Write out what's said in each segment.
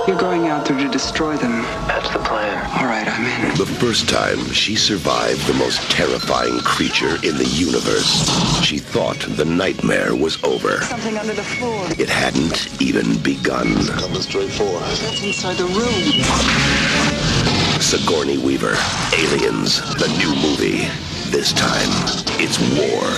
You're going out there to destroy them. That's the plan. All right, I'm in. The first time she survived the most terrifying creature in the universe, she thought the nightmare was over. Something under the floor. It hadn't even begun. Coming straight for us. That's inside the room. Sigourney Weaver, Aliens, the new movie. This time, it's war.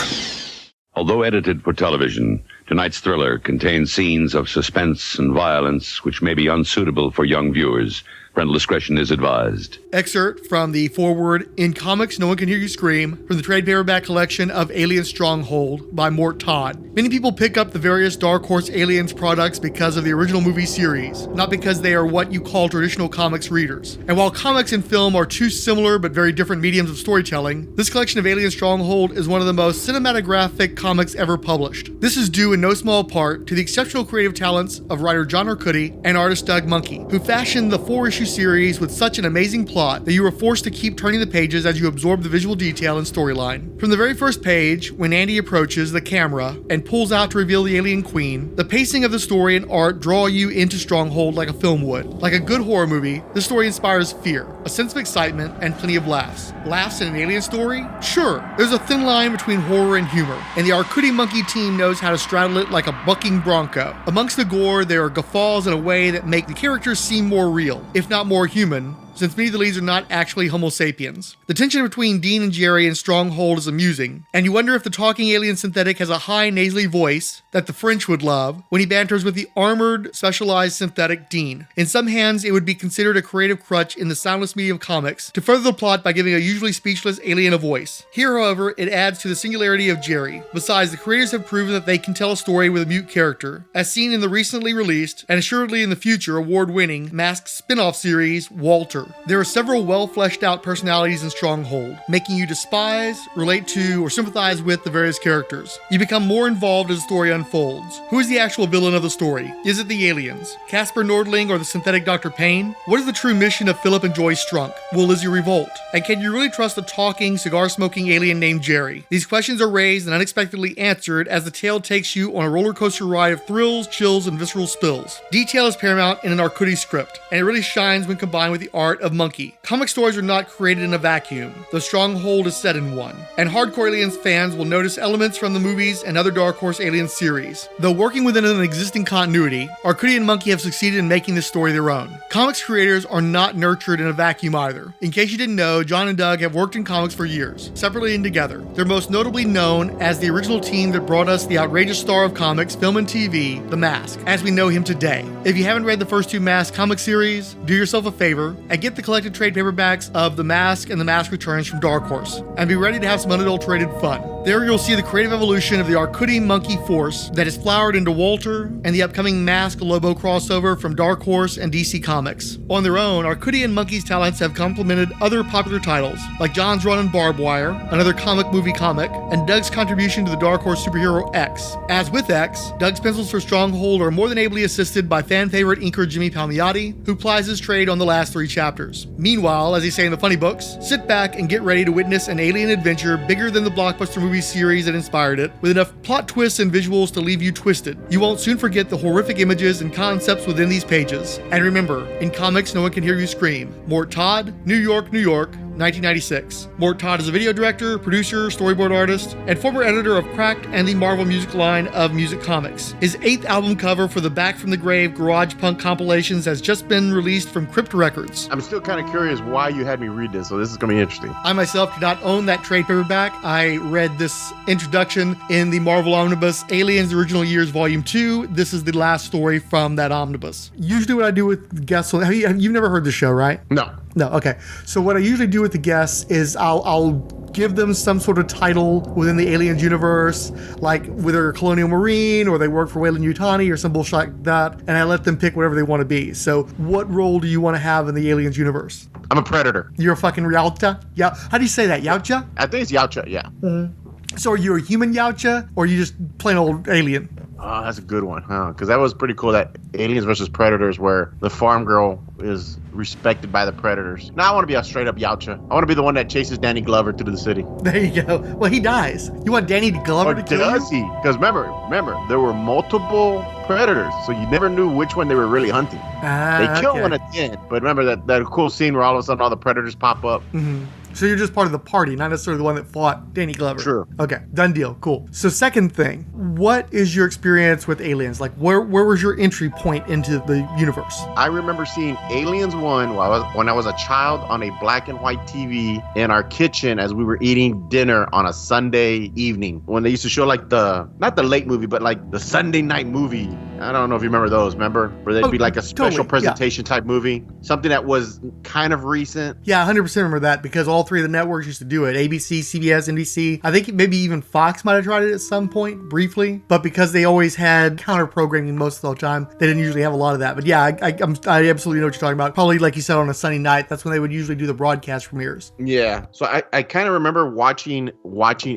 Although edited for television, tonight's thriller contains scenes of suspense and violence which may be unsuitable for young viewers. Parental discretion is advised. Excerpt from the foreword, "In Comics, No One Can Hear You Scream," from the trade paperback collection of Alien Stronghold by Mort Todd. Many people pick up the various Dark Horse Aliens products because of the original movie series, not because they are what you call traditional comics readers. And while comics and film are two similar but very different mediums of storytelling, this collection of Alien Stronghold is one of the most cinematographic comics ever published. This is due in no small part to the exceptional creative talents of writer John Arcudi and artist Doug Monkey, who fashioned the 4-issue series with such an amazing plot that you were forced to keep turning the pages as you absorbed the visual detail and storyline. From the very first page, when Andy approaches the camera and pulls out to reveal the alien queen, the pacing of the story and art draw you into Stronghold like a film would. Like a good horror movie, this story inspires fear, a sense of excitement, and plenty of laughs. Laughs in an alien story? Sure. There's a thin line between horror and humor, and the Arcudi Monkey team knows how to straddle it like a bucking bronco. Amongst the gore, there are guffaws in a way that make the characters seem more real, if not more human, since many of the leads are not actually Homo sapiens. The tension between Dean and Jerry in Stronghold is amusing, and you wonder if the talking alien synthetic has a high nasally voice that the French would love when he banters with the armored, specialized synthetic Dean. In some hands, it would be considered a creative crutch in the soundless medium of comics to further the plot by giving a usually speechless alien a voice. Here, however, it adds to the singularity of Jerry. Besides, the creators have proven that they can tell a story with a mute character, as seen in the recently released, and assuredly in the future award-winning, masked spin-off series, Walter. There are several well-fleshed out personalities in Stronghold, making you despise, relate to, or sympathize with the various characters. You become more involved as the story unfolds. Who is the actual villain of the story? Is it the aliens? Casper Nordling or the synthetic Dr. Payne? What is the true mission of Philip and Joy Strunk? Will Lizzie revolt? And can you really trust a talking, cigar-smoking alien named Jerry? These questions are raised and unexpectedly answered as the tale takes you on a roller coaster ride of thrills, chills, and visceral spills. Detail is paramount in an Arcudi script, and it really shines when combined with the art of Monkey. Comic stories are not created in a vacuum, though Stronghold is set in one. And hardcore Aliens fans will notice elements from the movies and other Dark Horse Aliens series. Though working within an existing continuity, Arcudi and Monkey have succeeded in making this story their own. Comics creators are not nurtured in a vacuum either. In case you didn't know, John and Doug have worked in comics for years, separately and together. They're most notably known as the original team that brought us the outrageous star of comics, film, and TV, The Mask, as we know him today. If you haven't read the first two Mask comic series, do yourself a favor and get the collected trade paperbacks of The Mask and The Mask Returns from Dark Horse, and be ready to have some unadulterated fun. There you'll see the creative evolution of the Arcudi Monkey force that has flowered into Walter and the upcoming Mask Lobo crossover from Dark Horse and DC Comics. On their own, Arcudi and Monkey's talents have complemented other popular titles, like John's run on Barbed Wire, another comic movie comic, and Doug's contribution to the Dark Horse superhero X. As with X, Doug's pencils for Stronghold are more than ably assisted by fan favorite inker Jimmy Palmiotti, who plies his trade on the last 3 chapters. Meanwhile, as they say in the funny books, sit back and get ready to witness an alien adventure bigger than the blockbuster movie series that inspired it, with enough plot twists and visuals to leave you twisted. You won't soon forget the horrific images and concepts within these pages. And remember, in comics, no one can hear you scream. Mort Todd, New York, New York, 1996. Mort Todd is a video director, producer, storyboard artist, and former editor of Cracked and the Marvel music line of Music Comics. His 8th album cover for the Back from the Grave garage punk compilations has just been released from Crypt Records. I'm still kind of curious why you had me read this, so this is going to be interesting. I myself do not own that trade paperback. I read this introduction in the Marvel Omnibus Aliens Original Years Volume 2. This is the last story from that omnibus. Usually what I do with guests, you've never heard the show, right? No. No, okay. So what I usually do with the guests is I'll give them some sort of title within the Aliens universe, like whether a Colonial Marine or they work for Weyland-Yutani or some bullshit like that, and I let them pick whatever they want to be. So what role do you want to have in the Aliens universe? I'm a predator. You're a fucking YautJoé? Yeah. How do you say that? YautJoé? I think it's YautJoé, yeah. Mm-hmm. So are you a human YautJoé or are you just plain old alien? Oh, that's a good one, huh? Because that was pretty cool. That Aliens versus Predators, where the farm girl is respected by the predators. Now I want to be a straight up YautJoé. I want to be the one that chases Danny Glover through the city. There you go. Well, he dies. You want Danny Glover to kill does you? he? Because remember, there were multiple predators, so you never knew which one they were really hunting. They kill one at the end, but remember that cool scene where all of a sudden all the predators pop up? Mm-hmm. So you're just part of the party, not necessarily the one that fought Danny Glover. True. Okay, done deal. Cool. So second thing, what is your experience with Aliens? Like, where was your entry point into the universe? I remember seeing Aliens 1 when I was a child on a black and white TV in our kitchen as we were eating dinner on a Sunday evening. When they used to show like not the late movie, but like the Sunday night movie. I don't know if you remember those, remember? Where they'd be like a special presentation type movie. Something that was kind of recent. Yeah, 100% remember that because all three of the networks used to do it. ABC, CBS, NBC. I think maybe even Fox might have tried it at some point, briefly. But because they always had counter-programming most of the time, they didn't usually have a lot of that. But yeah, I absolutely know what you're talking about. Probably, like you said, on a sunny night, that's when they would usually do the broadcast premieres. Yeah. So I kind of remember watching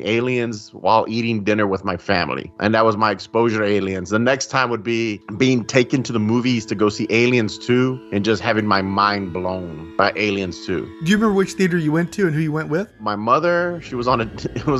Aliens while eating dinner with my family. And that was my exposure to Aliens. The next time would be being taken to the movies to go see Aliens 2 and just having my mind blown by Aliens 2. Do you remember which theater you went to and who you went with? My mother, it was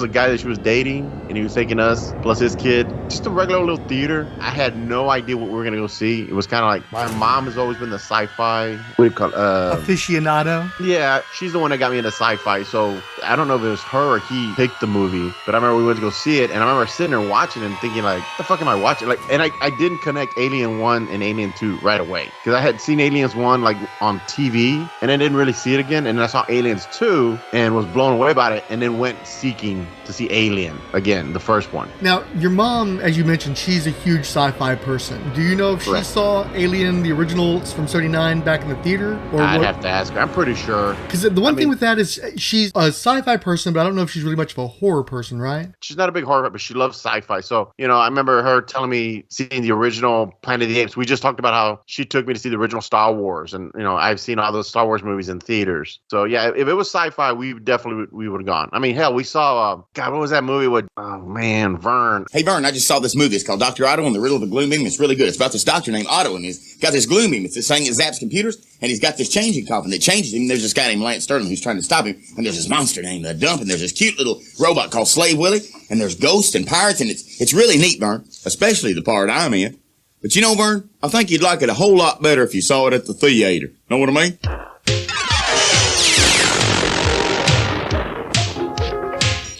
a guy that she was dating, and he was taking us plus his kid, just a regular little theater. I had no idea what we were gonna go see. It was kind of like, my mom has always been the sci-fi, what do you call it? Aficionado. Yeah, she's the one that got me into sci-fi. So I don't know if it was her or he picked the movie, but I remember we went to go see it, and I remember sitting there watching it and thinking like, what the fuck am I watching? Like, and I didn't connect Alien 1 and Alien 2 right away, because I had seen Aliens 1 like on TV, and I didn't really see it again, and then I saw Aliens 2 and was blown away by it, and then went seeking to see Alien again, the first one. Now, your mom, as you mentioned, she's a huge sci-fi person. Do you know if she saw Alien, the originals from 79, back in the theater? Or I'd have to ask her. I'm pretty sure. Because the one thing with that is she's a sci-fi person, but I don't know if she's really much of a horror person, right? She's not a big horror, but she loves sci-fi. So, I remember her telling me seeing the original Planet of the Apes. We just talked about how she took me to see the original Star Wars, and I've seen all those Star Wars movies in theaters. So yeah, if it was sci-fi, we would have gone. I mean, hell, we saw what was that movie with Vern? Hey Vern, I just saw this movie. It's called Dr. Otto and the Riddle of the Gloom Beam. It's really good. It's about this doctor named Otto, and he's got this gloom beam. It's this thing that zaps computers, and he's got this changing coffin that changes him. There's this guy named Lance Sterling who's trying to stop him, and there's this monster named the Dump, and there's this cute little robot called Slave Willie, and there's ghosts and pirates, and it's really neat, Vern, especially the part I'm in. But Vern, I think you'd like it a whole lot better if you saw it at the theater. Know what I mean?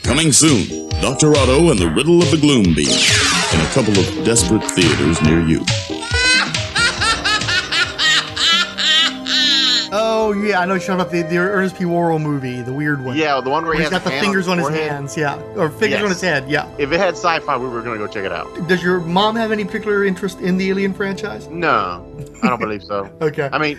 Coming soon, Dr. Otto and the Riddle of the Gloom Beam in a couple of desperate theaters near you. Oh, yeah, I know you're talking about the Ernest P. Worrell movie, the weird one. Yeah, the one where he's got the fingers on his hands, or fingers on his head, yeah. If it had sci-fi, we were going to go check it out. Does your mom have any particular interest in the Alien franchise? No, I don't believe so. Okay. I mean,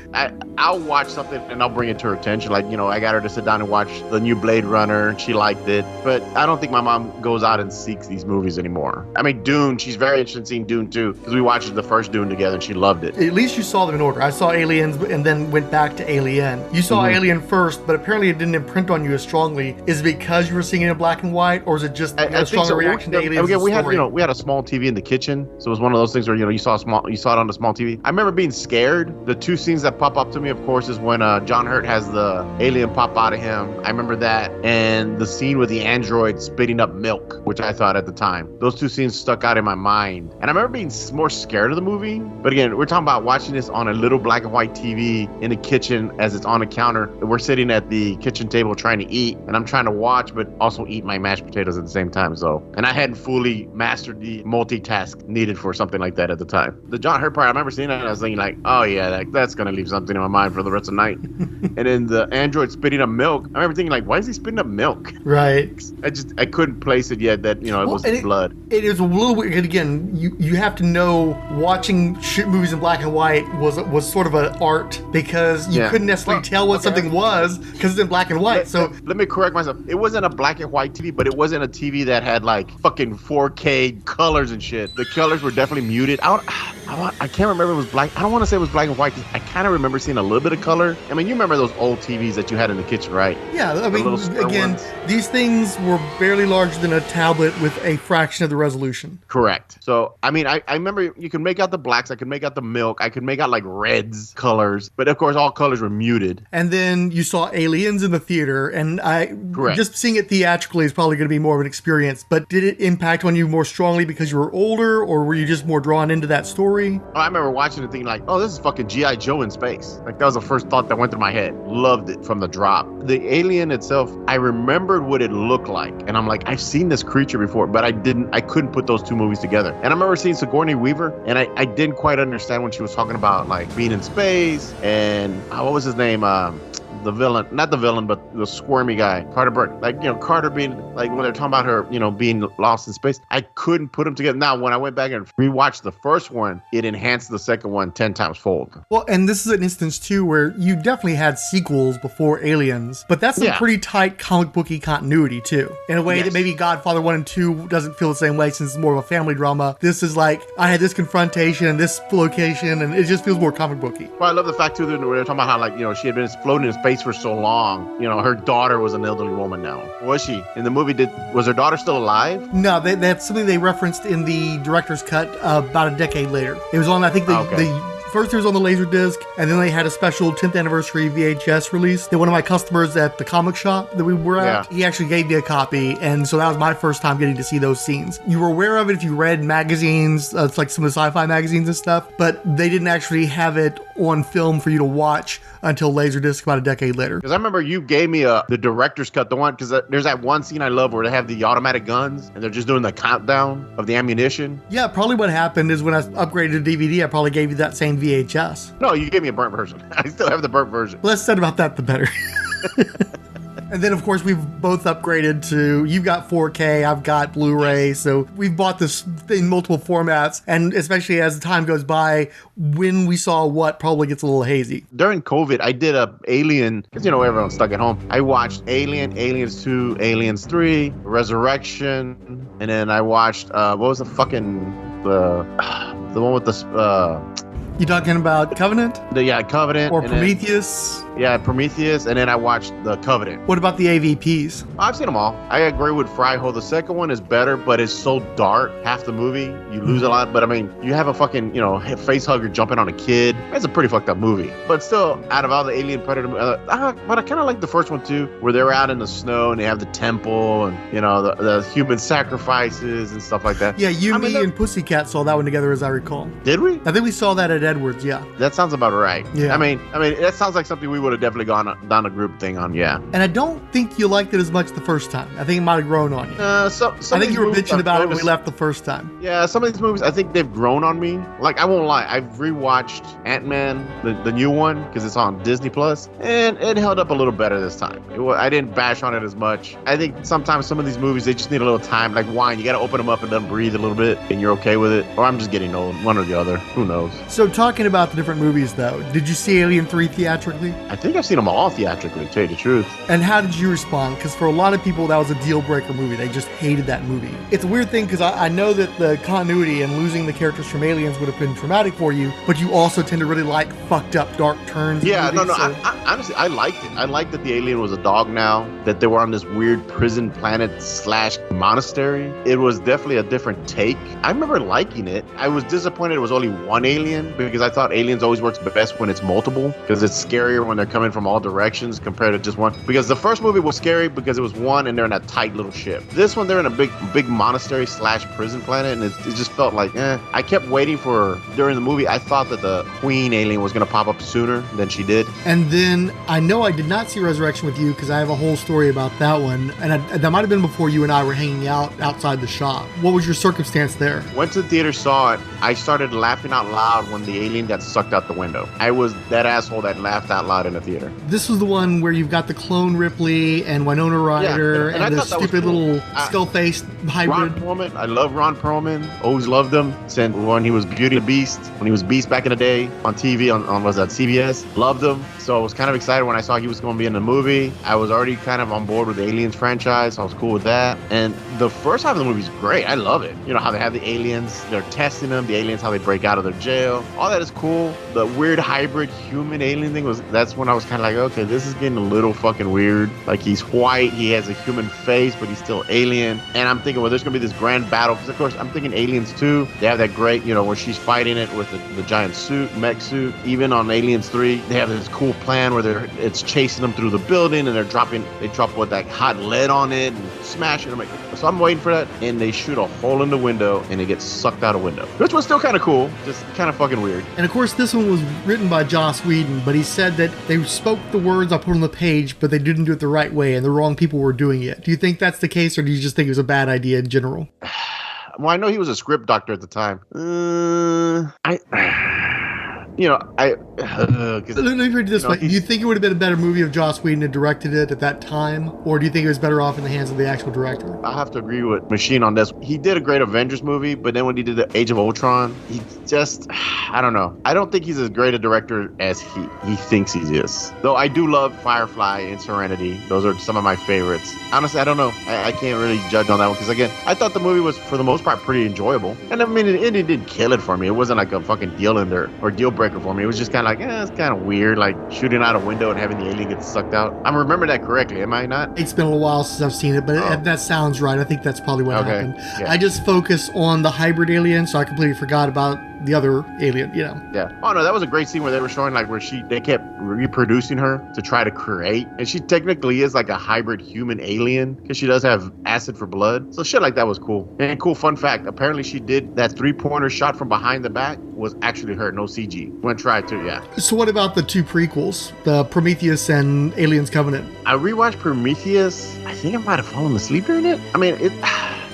I'll watch something and I'll bring it to her attention. Like, I got her to sit down and watch the new Blade Runner, and she liked it. But I don't think my mom goes out and seeks these movies anymore. I mean, Dune, she's very interested in seeing Dune too, because we watched the first Dune together and she loved it. At least you saw them in order. I saw Aliens and then went back to Alien. You saw Alien first, but apparently it didn't imprint on you as strongly. Is it because you were seeing it in black and white, or is it just a stronger reaction to Aliens? We had a small TV in the kitchen, so it was one of those things where you saw it on the small TV. I remember being scared. The two scenes that pop up to me, of course, is when John Hurt has the alien pop out of him. I remember that, and the scene with the android spitting up milk, which I thought at the time. Those two scenes stuck out in my mind, and I remember being more scared of the movie. But again, we're talking about watching this on a little black and white TV in the kitchen as it's on a counter. We're sitting at the kitchen table trying to eat, and I'm trying to watch but also eat my mashed potatoes at the same time. And I hadn't fully mastered the multitask needed for something like that at the time. The John Hurt part, I remember seeing that and I was thinking like, oh yeah, that's gonna leave something in my mind for the rest of the night. And then the android spitting up milk, I remember thinking like, why is he spitting up milk? Right. I couldn't place it yet that it was blood. It is a little weird. Again, you have to know watching movies in black and white was sort of an art, because you couldn't necessarily tell what something was because it's in black and white. Let me correct myself. It wasn't a black and white TV, but it wasn't a TV that had like fucking 4K colors and shit. The colors were definitely muted. I can't remember if it was black. I don't want to say it was black and white because I kind of remember seeing a little bit of color. I mean, you remember those old TVs that you had in the kitchen, right? Yeah, I mean, again, ones. these things were barely larger than a tablet with a fraction of the resolution. Correct. So, I mean, I remember you could make out the blacks. I could make out the milk. I could make out like reds colors. But of course, all colors were muted. And then you saw Aliens in the theater. And Correct. just seeing it theatrically is probably going to be more of an experience. But did it impact on you more strongly because you were older? Or were you just more drawn into that story? I remember watching it thinking like, oh, this is fucking G.I. Joe in space. Like that was the first thought that went through my head. Loved it from the drop. The alien itself, I remembered what it looked like. And I'm like, I've seen this creature before, but I couldn't put those two movies together. And I remember seeing Sigourney Weaver, and I didn't quite understand when she was talking about like being in space and what was his name? The villain, not the villain, but the squirmy guy, Carter Burke. Like, Carter being like, when they're talking about her, being lost in space, I couldn't put them together. Now, when I went back and rewatched the first one, it enhanced the second one 10 times fold. Well, and this is an instance too where you definitely had sequels before Aliens, but that's a pretty tight comic booky continuity too. In a way that maybe Godfather 1 and 2 doesn't feel the same way since it's more of a family drama. This is like, I had this confrontation and this location, and it just feels more comic booky. Well, I love the fact too that they're talking about how like, she had been floating in space for so long. Her daughter was an elderly woman now. Was she? In the movie, was her daughter still alive? No, that's something they referenced in the director's cut about a decade later. It was on, I think, first it was on the Laserdisc, and then they had a special 10th anniversary VHS release that one of my customers at the comic shop that we were at, he actually gave me a copy, and so that was my first time getting to see those scenes. You were aware of it if you read magazines, it's like some of the sci-fi magazines and stuff, but they didn't actually have it on film for you to watch until Laserdisc about a decade later. Because I remember you gave me the director's cut, the one, because there's that one scene I love where they have the automatic guns, and they're just doing the countdown of the ammunition. Yeah, probably what happened is when I upgraded to DVD, I probably gave you that same VHS. No, you gave me a burnt version. I still have the burnt version. Less said about that, the better. And then, of course, we've both upgraded to, you've got 4K, I've got Blu-ray, so we've bought this in multiple formats, and especially as the time goes by, when we saw what probably gets a little hazy. During COVID, I did a Alien, because, everyone's stuck at home. I watched Alien, Aliens 2, Aliens 3, Resurrection, and then I watched, what was the fucking, the one with the, You talking about Covenant? Covenant. Or Prometheus? Prometheus, and then I watched The Covenant. What about the AVPs? I've seen them all. I agree with Fryho. The second one is better, but it's so dark. Half the movie, you lose a lot. But I mean, you have a fucking, face hugger jumping on a kid. It's a pretty fucked up movie. But still, out of all the Alien Predator, but I kind of like the first one too, where they're out in the snow and they have the temple and, the human sacrifices and stuff like that. Yeah, me, and Pussycat saw that one together, as I recall. Did we? I think we saw that at Edwards, yeah. That sounds about right. Yeah. I mean, that sounds like something we would have definitely gone down a group thing on, yeah. And I don't think you liked it as much the first time. I think it might have grown on you. I think you were bitching about it when we left the first time. Yeah, some of these movies, I think they've grown on me. Like, I won't lie, I've rewatched Ant-Man, the new one, because it's on Disney Plus, and it held up a little better this time. I didn't bash on it as much. I think sometimes some of these movies, they just need a little time. Like wine, you got to open them up and let them breathe a little bit, and you're okay with it. Or I'm just getting old, one or the other. Who knows? So talking about the different movies, though, did you see Alien 3 theatrically? I think I've seen them all theatrically, to tell you the truth. And how did you respond? Because for a lot of people, that was a deal breaker movie. They just hated that movie. It's a weird thing because I know that the continuity and losing the characters from Aliens would have been traumatic for you, but you also tend to really like fucked up dark turns. Yeah, I honestly, I liked it. I liked that the alien was a dog now, that they were on this weird prison planet / monastery. It was definitely a different take. I remember liking it. I was disappointed it was only one alien because I thought Aliens always works best when it's multiple, because it's scarier when they're coming from all directions compared to just one. Because the first movie was scary because it was one and they're in a tight little ship. This one, they're in a big monastery / prison planet, and it just felt like, I kept waiting for, during the movie, I thought that the queen alien was going to pop up sooner than she did. And then I know I did not see Resurrection with you because I have a whole story about that one, and that might have been before you and I were hanging out outside the shop. What was your circumstance there? Went to the theater, saw it. I started laughing out loud when the alien got sucked out the window. I was that asshole that laughed out loud in the theater. This was the one where you've got the clone Ripley and Winona Ryder and I and the thought that was stupid cool. little skull-faced hybrid. Ron Perlman, I love Ron Perlman. Always loved him since when he was Beauty and the Beast, when he was Beast back in the day on TV on was that CBS. Loved him. So I was kind of excited when I saw he was going to be in the movie. I was already kind of on board with the Aliens franchise. So I was cool with that. And the first half of the movie is great. I love it. You know how they have the aliens, they're testing them, the aliens, how they break out of their jail. All that is cool. The weird hybrid human alien thing that's when I was kind of like, okay, this is getting a little fucking weird. Like he's white, he has a human face, but he's still alien. And I'm thinking, well, there's going to be this grand battle. Because of course, I'm thinking Aliens 2, they have that great, you know, where she's fighting it with the giant suit, mech suit. Even on Aliens 3, they have this cool plan where it's chasing them through the building and they drop what that hot lead on it and smash it. So I'm waiting for that, and they shoot a hole in the window and it gets sucked out a window. Which was still kind of cool, just kind of fucking weird. And of course, this one was written by Joss Whedon, but he said that they spoke the words I put on the page, but they didn't do it the right way, and the wrong people were doing it. Do you think that's the case, or do you just think it was a bad idea in general? Well, I know he was a script doctor at the time. Let me put it this way. Do you think it would have been a better movie if Joss Whedon had directed it at that time? Or do you think it was better off in the hands of the actual director? I'll have to agree with Machine on this. He did a great Avengers movie, but then when he did the Age of Ultron, he just, I don't know. I don't think he's as great a director as he thinks he is. Though I do love Firefly and Serenity. Those are some of my favorites. Honestly, I don't know. I can't really judge on that one because, again, I thought the movie was, for the most part, pretty enjoyable. And I mean, it didn't kill it for me. It wasn't like a fucking deal ender or deal breaker for me. It was just kind of like, it's kind of weird, like shooting out a window and having the alien get sucked out. I'm remembering that correctly, am I not? It's been a while since I've seen it, but that sounds right. I think that's probably what happened. Yeah. I just focus on the hybrid alien, so I completely forgot about the other alien, you know. Yeah. Oh no, that was a great scene where they were showing like where they kept reproducing her to try to create, and she technically is like a hybrid human alien because she does have acid for blood. So shit like that was cool. And cool fun fact, apparently she did that 3-pointer shot from behind the back was actually her, no CG. Went try to, yeah. So what about the two prequels, the Prometheus and Aliens Covenant? I rewatched Prometheus. I think I might have fallen asleep during it. I mean,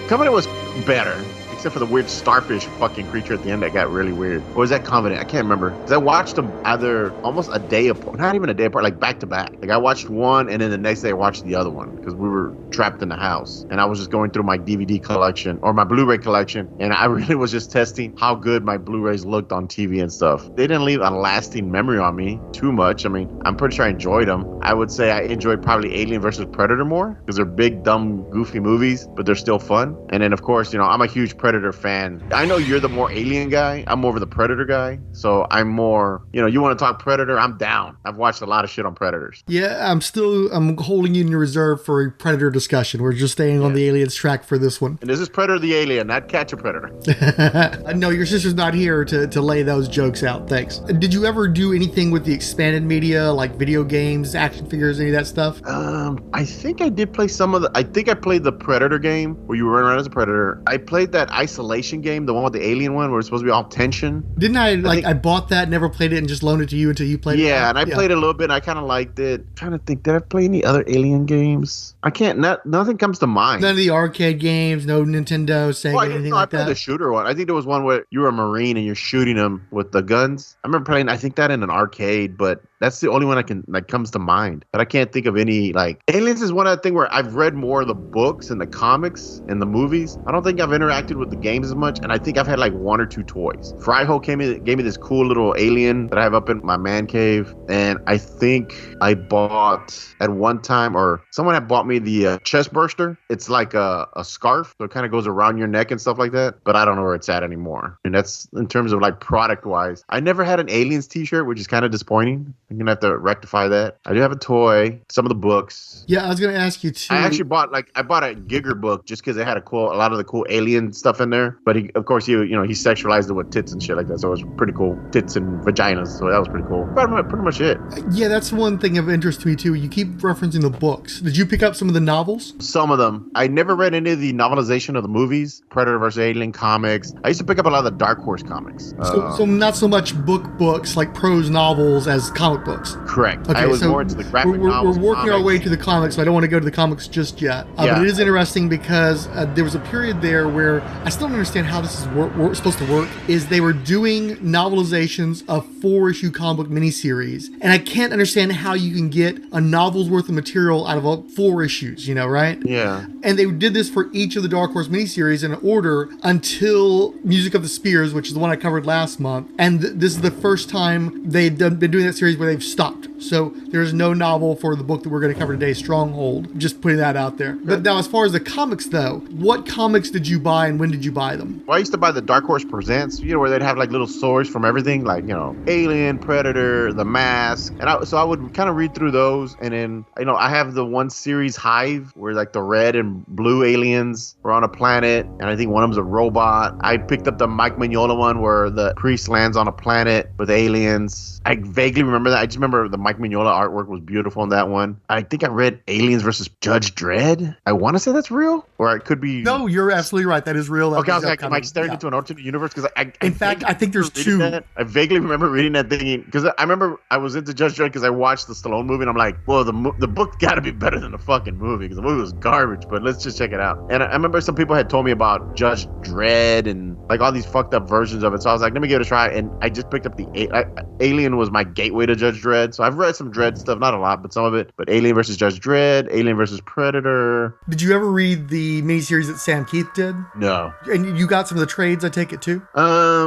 Covenant was better. Except for the weird starfish fucking creature at the end that got really weird. Or was that Covenant? I can't remember. Because I watched them either almost a day apart. Not even a day apart, like back to back. Like I watched one and then the next day I watched the other one. Because we were trapped in the house. And I was just going through my DVD collection or my Blu-ray collection. And I really was just testing how good my Blu-rays looked on TV and stuff. They didn't leave a lasting memory on me too much. I mean, I'm pretty sure I enjoyed them. I would say I enjoyed probably Alien versus Predator more. Because they're big, dumb, goofy movies. But they're still fun. And then of course, you know, I'm a huge Predator fan. I know you're the more Alien guy. I'm more of the Predator guy. So I'm more, you know, you want to talk Predator, I'm down. I've watched a lot of shit on Predators. Yeah, I'm holding you in reserve for a Predator discussion. We're just staying on the Aliens track for this one. And this is Predator the Alien, not Catch a Predator. No, your sister's not here to lay those jokes out. Thanks. Did you ever do anything with the expanded media, like video games, action figures, any of that stuff? I think I did play I think I played the Predator game where you run around as a Predator. I played that Isolation game, the one with the alien one where it's supposed to be all tension. Didn't I bought that, never played it, and just loaned it to you until you played it? Yeah, and I played it a little bit and I kind of liked it. I'm trying to think, did I play any other Alien games? I can't, nothing comes to mind. None of the arcade games, no Nintendo, Sega, anything like that? I played the shooter one. I think there was one where you were a Marine and you're shooting them with the guns. I remember playing, I think that in an arcade, but that's the only one comes to mind. But I can't think of any, like, Aliens is one of the thing where I've read more of the books and the comics and the movies. I don't think I've interacted with the games as much, and I think I've had like 1 or 2 toys. Fryho gave me this cool little alien that I have up in my man cave, and I think I bought at one time, or someone had bought me the chest burster. It's like a scarf, so it kind of goes around your neck and stuff like that, but I don't know where it's at anymore. And that's in terms of like product wise. I never had an Aliens t-shirt, which is kind of disappointing. I'm gonna have to rectify that. I do have a toy, some of the books. Yeah, I was gonna ask you too. I actually bought a Giger book just because it had a lot of the cool alien stuff in there. But he sexualized it with tits and shit like that, so it was pretty cool. Tits and vaginas, so that was pretty cool. But pretty much it. Yeah, that's one thing of interest to me too. You keep referencing the books. Did you pick up some of the novels? Some of them. I never read any of the novelization of the movies, Predator vs. Alien comics. I used to pick up a lot of the Dark Horse comics. So not so much books like prose novels as comic books. Correct. Okay, I was more into the graphic novels. We're working our way to the comics, so I don't want to go to the comics just yet. But it is interesting because there was a period there where I still don't understand how this is supposed to work, is they were doing novelizations of 4-issue comic book miniseries, and I can't understand how you can get a novel's worth of material out of 4 issues, right? Yeah. And they did this for each of the Dark Horse miniseries in order until Music of the Spears, which is the one I covered last month, and this is the first time they've been doing that series where they've stopped. So there's no novel for the book that we're going to cover today, Stronghold. Just putting that out there. But now, as far as the comics, though, what comics did you buy and when did you buy them? Well, I used to buy the Dark Horse Presents, where they'd have like little stories from everything, like, Alien, Predator, The Mask. And so I would kind of read through those. And then, I have the one series Hive, where like the red and blue aliens were on a planet. And I think one of them's a robot. I picked up the Mike Mignola one where the priest lands on a planet with aliens. I vaguely remember that. I just remember the Mike Mignola artwork was beautiful in that one. I think I read Aliens versus Judge Dredd. I want to say that's real, or it could be. No, you're absolutely right. That is real. Okay, I was like, am I staring into an alternate universe? Because in fact, I think there's 2. I vaguely remember reading that thing because I remember I was into Judge Dredd because I watched the Stallone movie and I'm like, well, the book got to be better than the fucking movie because the movie was garbage. But let's just check it out. And I remember some people had told me about Judge Dredd and like all these fucked up versions of it. So I was like, let me give it a try. And I just picked up Alien was my gateway to Judge Dredd. So I've read some Dredd stuff, not a lot, but some of it. But Alien versus Judge Dredd, Alien versus Predator. Did you ever read the miniseries that Sam Keith did? No. And you got some of the trades, I take it, too?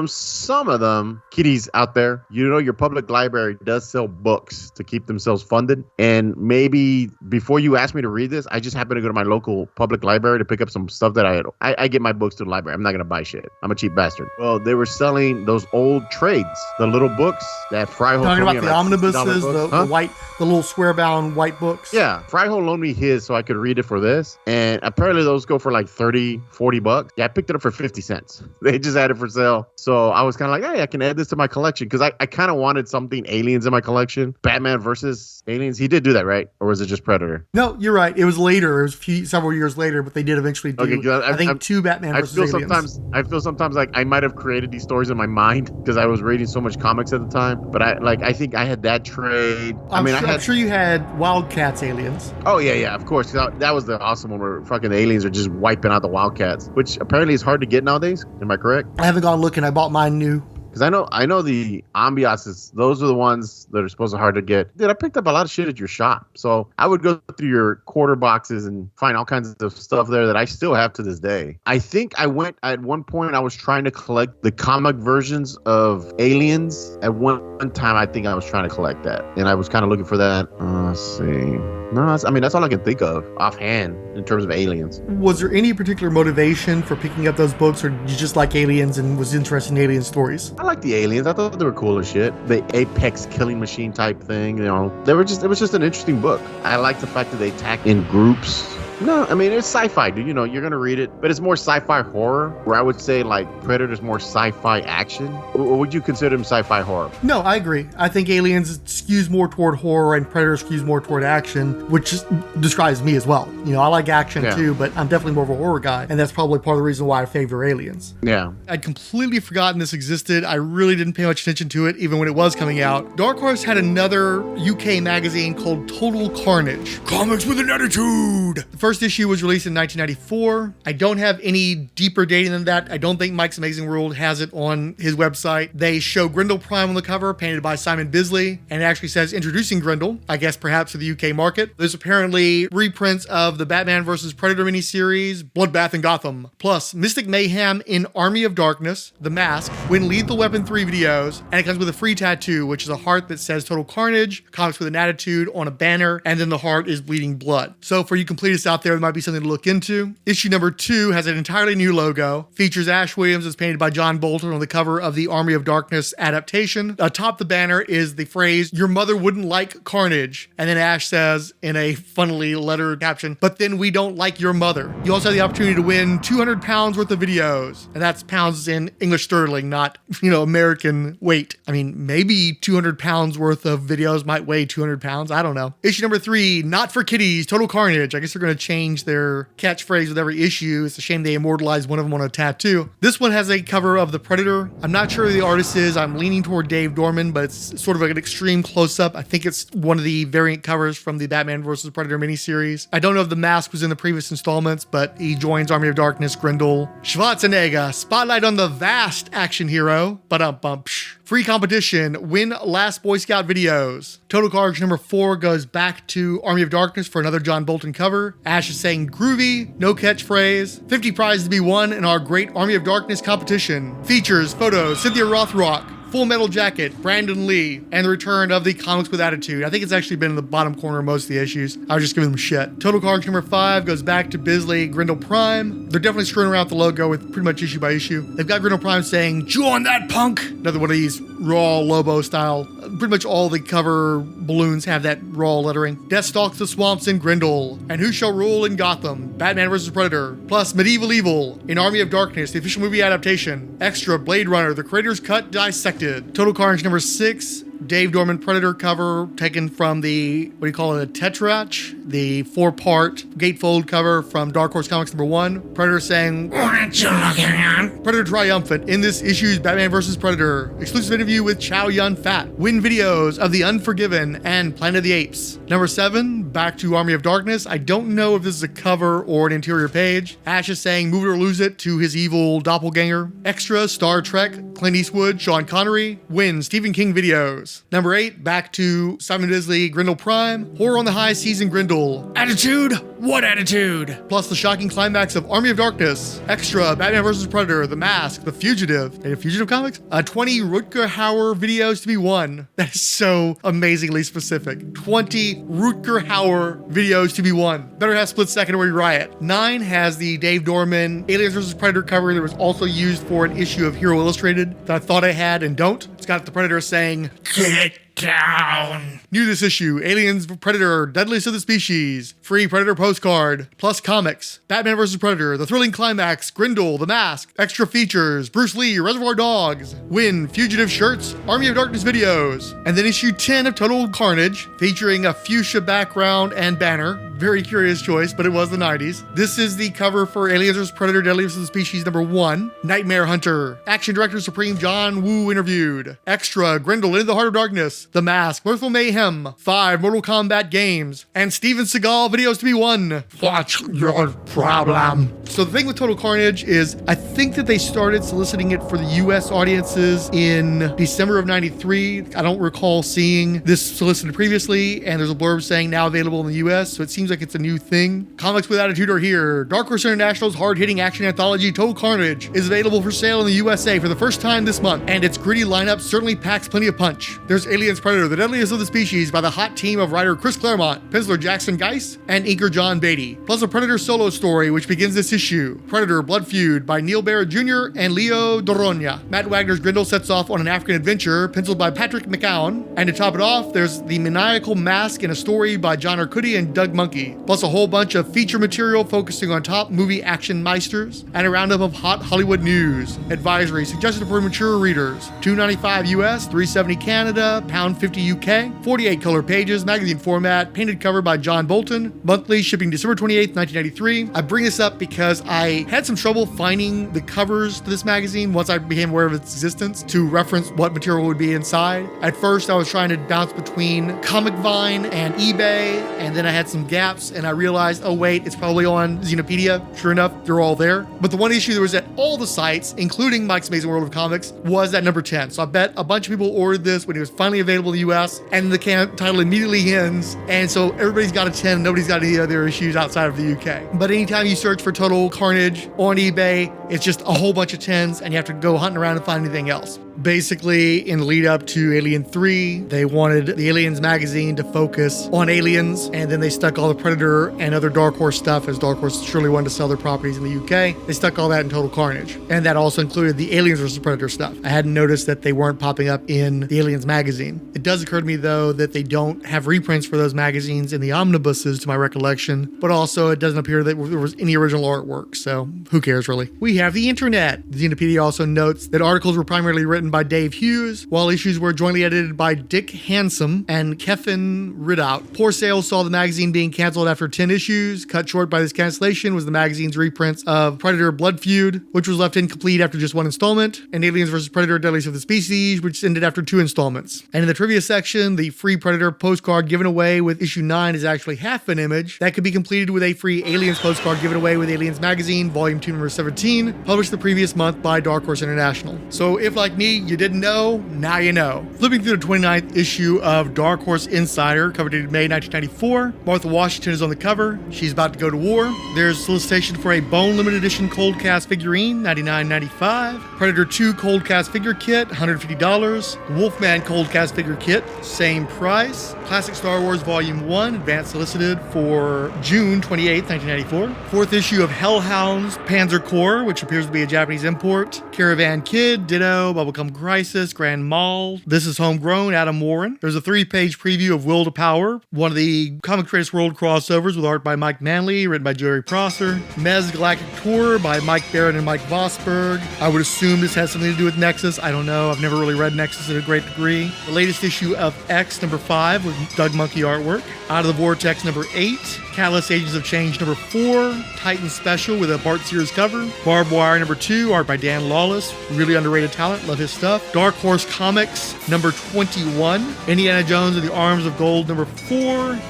Some of them. Kiddies out there, your public library does sell books to keep themselves funded. And maybe before you asked me to read this, I just happened to go to my local public library to pick up some stuff that I get my books to the library. I'm not going to buy shit. I'm a cheap bastard. Well, they were selling those old trades, the little books that Fryhole talking about the like omnibuses, the white, the little square-bound white books. Yeah, Fryhole loaned me his so I could read it for this, and apparently those go for like $30-$40. Yeah, I picked it up for 50 cents. They just had it for sale, so I was kind of like, hey, I can add this to my collection because I kind of wanted something aliens in my collection. Batman versus aliens. He did do that, right? Or was it just Predator? No, you're right. It was later. It was several years later, but they did eventually do. Okay, I think 2 Batman versus aliens. I feel sometimes like I might have created these stories in my mind because I was reading so much comics at the time. But I think I had that trade. I'm sure you had Wildcats aliens. Oh yeah, of course. That was the awesome one where fucking aliens are just wiping out the Wildcats, which apparently is hard to get nowadays. Am I correct? I haven't gone looking. I bought mine new. Because I know the ambiances, those are the ones that are supposed to hard to get. Dude, I picked up a lot of shit at your shop. So I would go through your quarter boxes and find all kinds of stuff there that I still have to this day. I think at one point I was trying to collect the comic versions of Aliens. At one time, I think I was trying to collect that. And I was kind of looking for that. Let's see. No, that's all I can think of offhand in terms of aliens. Was there any particular motivation for picking up those books, or did you just like aliens and was interested in alien stories? I like the aliens. I thought they were cool as shit. The apex killing machine type thing, it was just an interesting book. I like the fact that they attack in groups. No, I mean, it's sci-fi, dude. You're going to read it, but it's more sci-fi horror, where I would say, like, Predator's more sci-fi action. Or would you consider him sci-fi horror? No, I agree. I think Aliens skews more toward horror and Predator skews more toward action, which describes me as well. I like action too, but I'm definitely more of a horror guy, and that's probably part of the reason why I favor Aliens. Yeah. I'd completely forgotten this existed. I really didn't pay much attention to it, even when it was coming out. Dark Horse had another UK magazine called Total Carnage. Comics with an attitude! The first issue was released in 1994. I don't have any deeper dating than that. I don't think Mike's Amazing World has it on his website. They show Grendel Prime on the cover, painted by Simon Bisley, and it actually says introducing Grendel, I guess perhaps for the UK market. There's apparently reprints of the Batman vs. Predator miniseries, Bloodbath in Gotham, plus Mystic Mayhem in Army of Darkness, The Mask, When Lethal Weapon 3 videos, and it comes with a free tattoo, which is a heart that says Total Carnage, Comics with an Attitude on a banner, and then the heart is bleeding blood. So for you completists out there, it might be something to look into. Issue number 2 has an entirely new logo, features Ash Williams as painted by John Bolton on the cover of the Army of Darkness adaptation. Atop the banner is the phrase, "Your mother wouldn't like Carnage," and then Ash says in a funnily lettered caption, "But then we don't like your mother." You also have the opportunity to win 200 pounds worth of videos, and that's pounds in English sterling, not, American weight. I mean, maybe 200 pounds worth of videos might weigh 200 pounds. I don't know. Issue number 3, Not for Kiddies, Total Carnage. I guess they're going to change their catchphrase with every issue. It's a shame they immortalized one of them on a tattoo. This one has a cover of the Predator. I'm not sure who the artist is. I'm leaning toward Dave Dorman, but it's sort of like an extreme close-up. I think it's one of the variant covers from the Batman vs. Predator miniseries. I don't know if the mask was in the previous installments, but he joins Army of Darkness, Grendel. Schwarzenegger, spotlight on the vast action hero. Ba-dum-bum. Free competition, win last Boy Scout videos. Total Carnage number 4 goes back to Army of Darkness for another John Bolton cover. Ash is saying groovy, no catchphrase. 50 prizes to be won in our great Army of Darkness competition. Features, photos, Cynthia Rothrock, Full Metal Jacket, Brandon Lee, and the return of the Comics with Attitude. I think it's actually been in the bottom corner of most of the issues. I was just giving them shit. Total Carnage number 5 goes back to Bisley, Grendel Prime. They're definitely screwing around with the logo with pretty much issue by issue. They've got Grendel Prime saying, "Chew on that, punk!" Another one of these raw Lobo style. Pretty much all the cover balloons have that raw lettering. Death stalks the swamps in Grendel. And who shall rule in Gotham? Batman vs. Predator. Plus Medieval Evil in Army of Darkness, the official movie adaptation. Extra Blade Runner, the creator's cut dissected. Total Carnage number 6. Dave Dorman Predator cover taken from the, what do you call it, a Tetrach, the 4-part gatefold cover from Dark Horse Comics number 1. Predator saying, "What you looking at?" Predator triumphant in this issue's Batman vs. Predator. Exclusive interview with Chow Yun Fat. Win videos of The Unforgiven and Planet of the Apes. Number 7, back to Army of Darkness. I don't know if this is a cover or an interior page. Ash is saying move it or lose it to his evil doppelganger. Extra Star Trek, Clint Eastwood, Sean Connery. Win Stephen King videos. Number 8, back to Simon Bisley, Grendel Prime. Horror on the High Seas in Grendel. Attitude? What attitude? Plus the shocking climax of Army of Darkness. Extra Batman vs. Predator, The Mask, The Fugitive. And Fugitive Comics? 20 Rutger Hauer videos to be won. That is so amazingly specific. 20 Rutger Hauer videos to be won. Better have Split Second or Riot. 9 has the Dave Dorman Aliens vs. Predator cover that was also used for an issue of Hero Illustrated that I thought I had and don't. It's got the Predator saying, "Get down." New this issue, Aliens Predator, Deadliest of the Species. Free Predator postcard. Plus comics. Batman vs. Predator, The Thrilling Climax, Grendel, The Mask. Extra features, Bruce Lee, Reservoir Dogs. Win Fugitive shirts, Army of Darkness videos. And then issue 10 of Total Carnage, featuring a fuchsia background and banner. Very curious choice, but it was the 90s. This is the cover for Aliens vs. Predator, Deadliest of the Species number 1. Nightmare Hunter. Action Director Supreme John Woo interviewed. Extra, Grendel Into the Heart of Darkness. The Mask, Mirthful Mayhem. 5 Mortal Kombat games. And Steven Seagal videos to be won. What's your problem? So the thing with Total Carnage is I think that they started soliciting it for the US audiences in December of 93. I don't recall seeing this solicited previously, and there's a blurb saying now available in the US, so it seems like it's a new thing. Comics with Attitude are here. Dark Horse International's hard-hitting action anthology Total Carnage is available for sale in the USA for the first time this month, and its gritty lineup certainly packs plenty of punch. There's Aliens Predator, the Deadliest of the Species by the hot team of writer Chris Claremont, penciler Jackson Geis, and inker John Beatty, plus a Predator solo story which begins this issue. Predator Blood Feud by Neil Barrett Jr. and Leo Doronia. Matt Wagner's Grendel sets off on an African adventure, penciled by Patrick McCowan, and to top it off, there's the maniacal mask in a story by John Arcudi and Doug Monkey, plus a whole bunch of feature material focusing on top movie action meisters, and a roundup of hot Hollywood news. Advisory suggested for mature readers. $2.95 US, $3.70 Canada, £1.50 UK, 48 color pages, magazine format, painted cover by John Bolton, monthly, shipping December 28th, 1993. I bring this up because I had some trouble finding the covers to this magazine once I became aware of its existence to reference what material would be inside. At first, I was trying to bounce between Comic Vine and eBay, and then I had some gaps, and I realized, oh wait, it's probably on Xenopedia. Sure enough, they're all there. But the one issue that was at all the sites, including Mike's Amazing World of Comics, was at number 10. So I bet a bunch of people ordered this when it was finally available in the US, and the title immediately ends, and so everybody's got a 10, nobody's got any other issues outside of the UK. But anytime you search for Total Carnage on eBay, it's just a whole bunch of 10s, and you have to go hunting around and find anything else. Basically, in the lead up to Alien 3, they wanted the Aliens magazine to focus on aliens, and then they stuck all the Predator and other Dark Horse stuff, as Dark Horse surely wanted to sell their properties in the UK. They stuck all that in Total Carnage, and that also included the Aliens vs. Predator stuff. I hadn't noticed that they weren't popping up in the Aliens magazine. It does occur to me, though, that they don't have reprints for those magazines in the omnibuses, to my recollection, but also it doesn't appear that there was any original artwork, so who cares, really? We have the internet. Xenopedia also notes that articles were primarily written by Dave Hughes, while issues were jointly edited by Dick Handsome and Kevin Ridout. Poor sales saw the magazine being canceled after 10 issues. Cut short by this cancellation was the magazine's reprints of Predator Blood Feud, which was left incomplete after just one installment, and Aliens vs. Predator Deadliest of the Species, which ended after 2 installments. And in the trivia section, the free Predator postcard given away with issue 9 is actually half an image that could be completed with a free Aliens postcard given away with Aliens Magazine, Volume 2, number 17, published the previous month by Dark Horse International. So if, like me, you didn't know, now you know. Flipping through the 29th issue of Dark Horse Insider, covered in May 1994, Martha Washington is on the cover. She's about to go to war. There's solicitation for a Bone limited edition cold cast figurine, $99.95. Predator 2 cold cast figure kit, $150. Wolfman cold cast figure kit, same price. Classic Star Wars Volume 1, advance solicited for June 28, 1994. Fourth issue of Hellhounds Panzer Corps, which appears to be a Japanese import. Caravan Kid, ditto. Bubblegum Crisis, Grand Mall. This is Homegrown, Adam Warren. There's a 3-page preview of Will to Power, one of the Comic Creators World crossovers with art by Mike Manley, written by Jerry Prosser. Mez Galactic Tour by Mike Barrett and Mike Vosberg. I would assume this has something to do with Nexus. I don't know. I've never really read Nexus at a great degree. The latest issue of X, number 5, with Doug Monkey artwork. Out of the Vortex, number 8. Catalyst Agents of Change, number 4. Titan Special with a Bart Sears cover. Barbed Wire, number 2, art by Dan Lawless. Really underrated talent. Love his stuff. Dark Horse Comics, number 21. Indiana Jones and the Arms of Gold, number 4.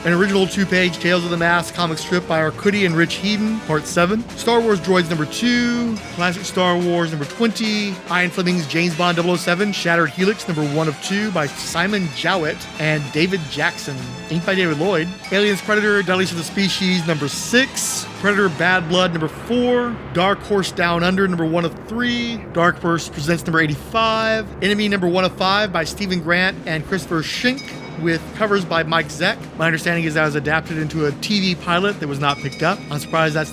An original 2-page Tales of the Mask comic strip by Arcudi and Rich Heaton, part 7. Star Wars Droids, number 2. Classic Star Wars, number 20. Ian Fleming's James Bond 007, Shattered Helix, number 1 of 2 by Simon Jowett and David Jackson. Inked by David Lloyd. Aliens Predator, Deadliest of the Species, number 6. Predator Bad Blood, number 4. Dark Horse Down Under, number 1 of 3. Dark Horse Presents, number 85. Enemy, number 1 of 5 by Stephen Grant and Christopher Schenck, with covers by Mike Zeck. My understanding is that was adapted into a TV pilot that was not picked up. I'm surprised that's,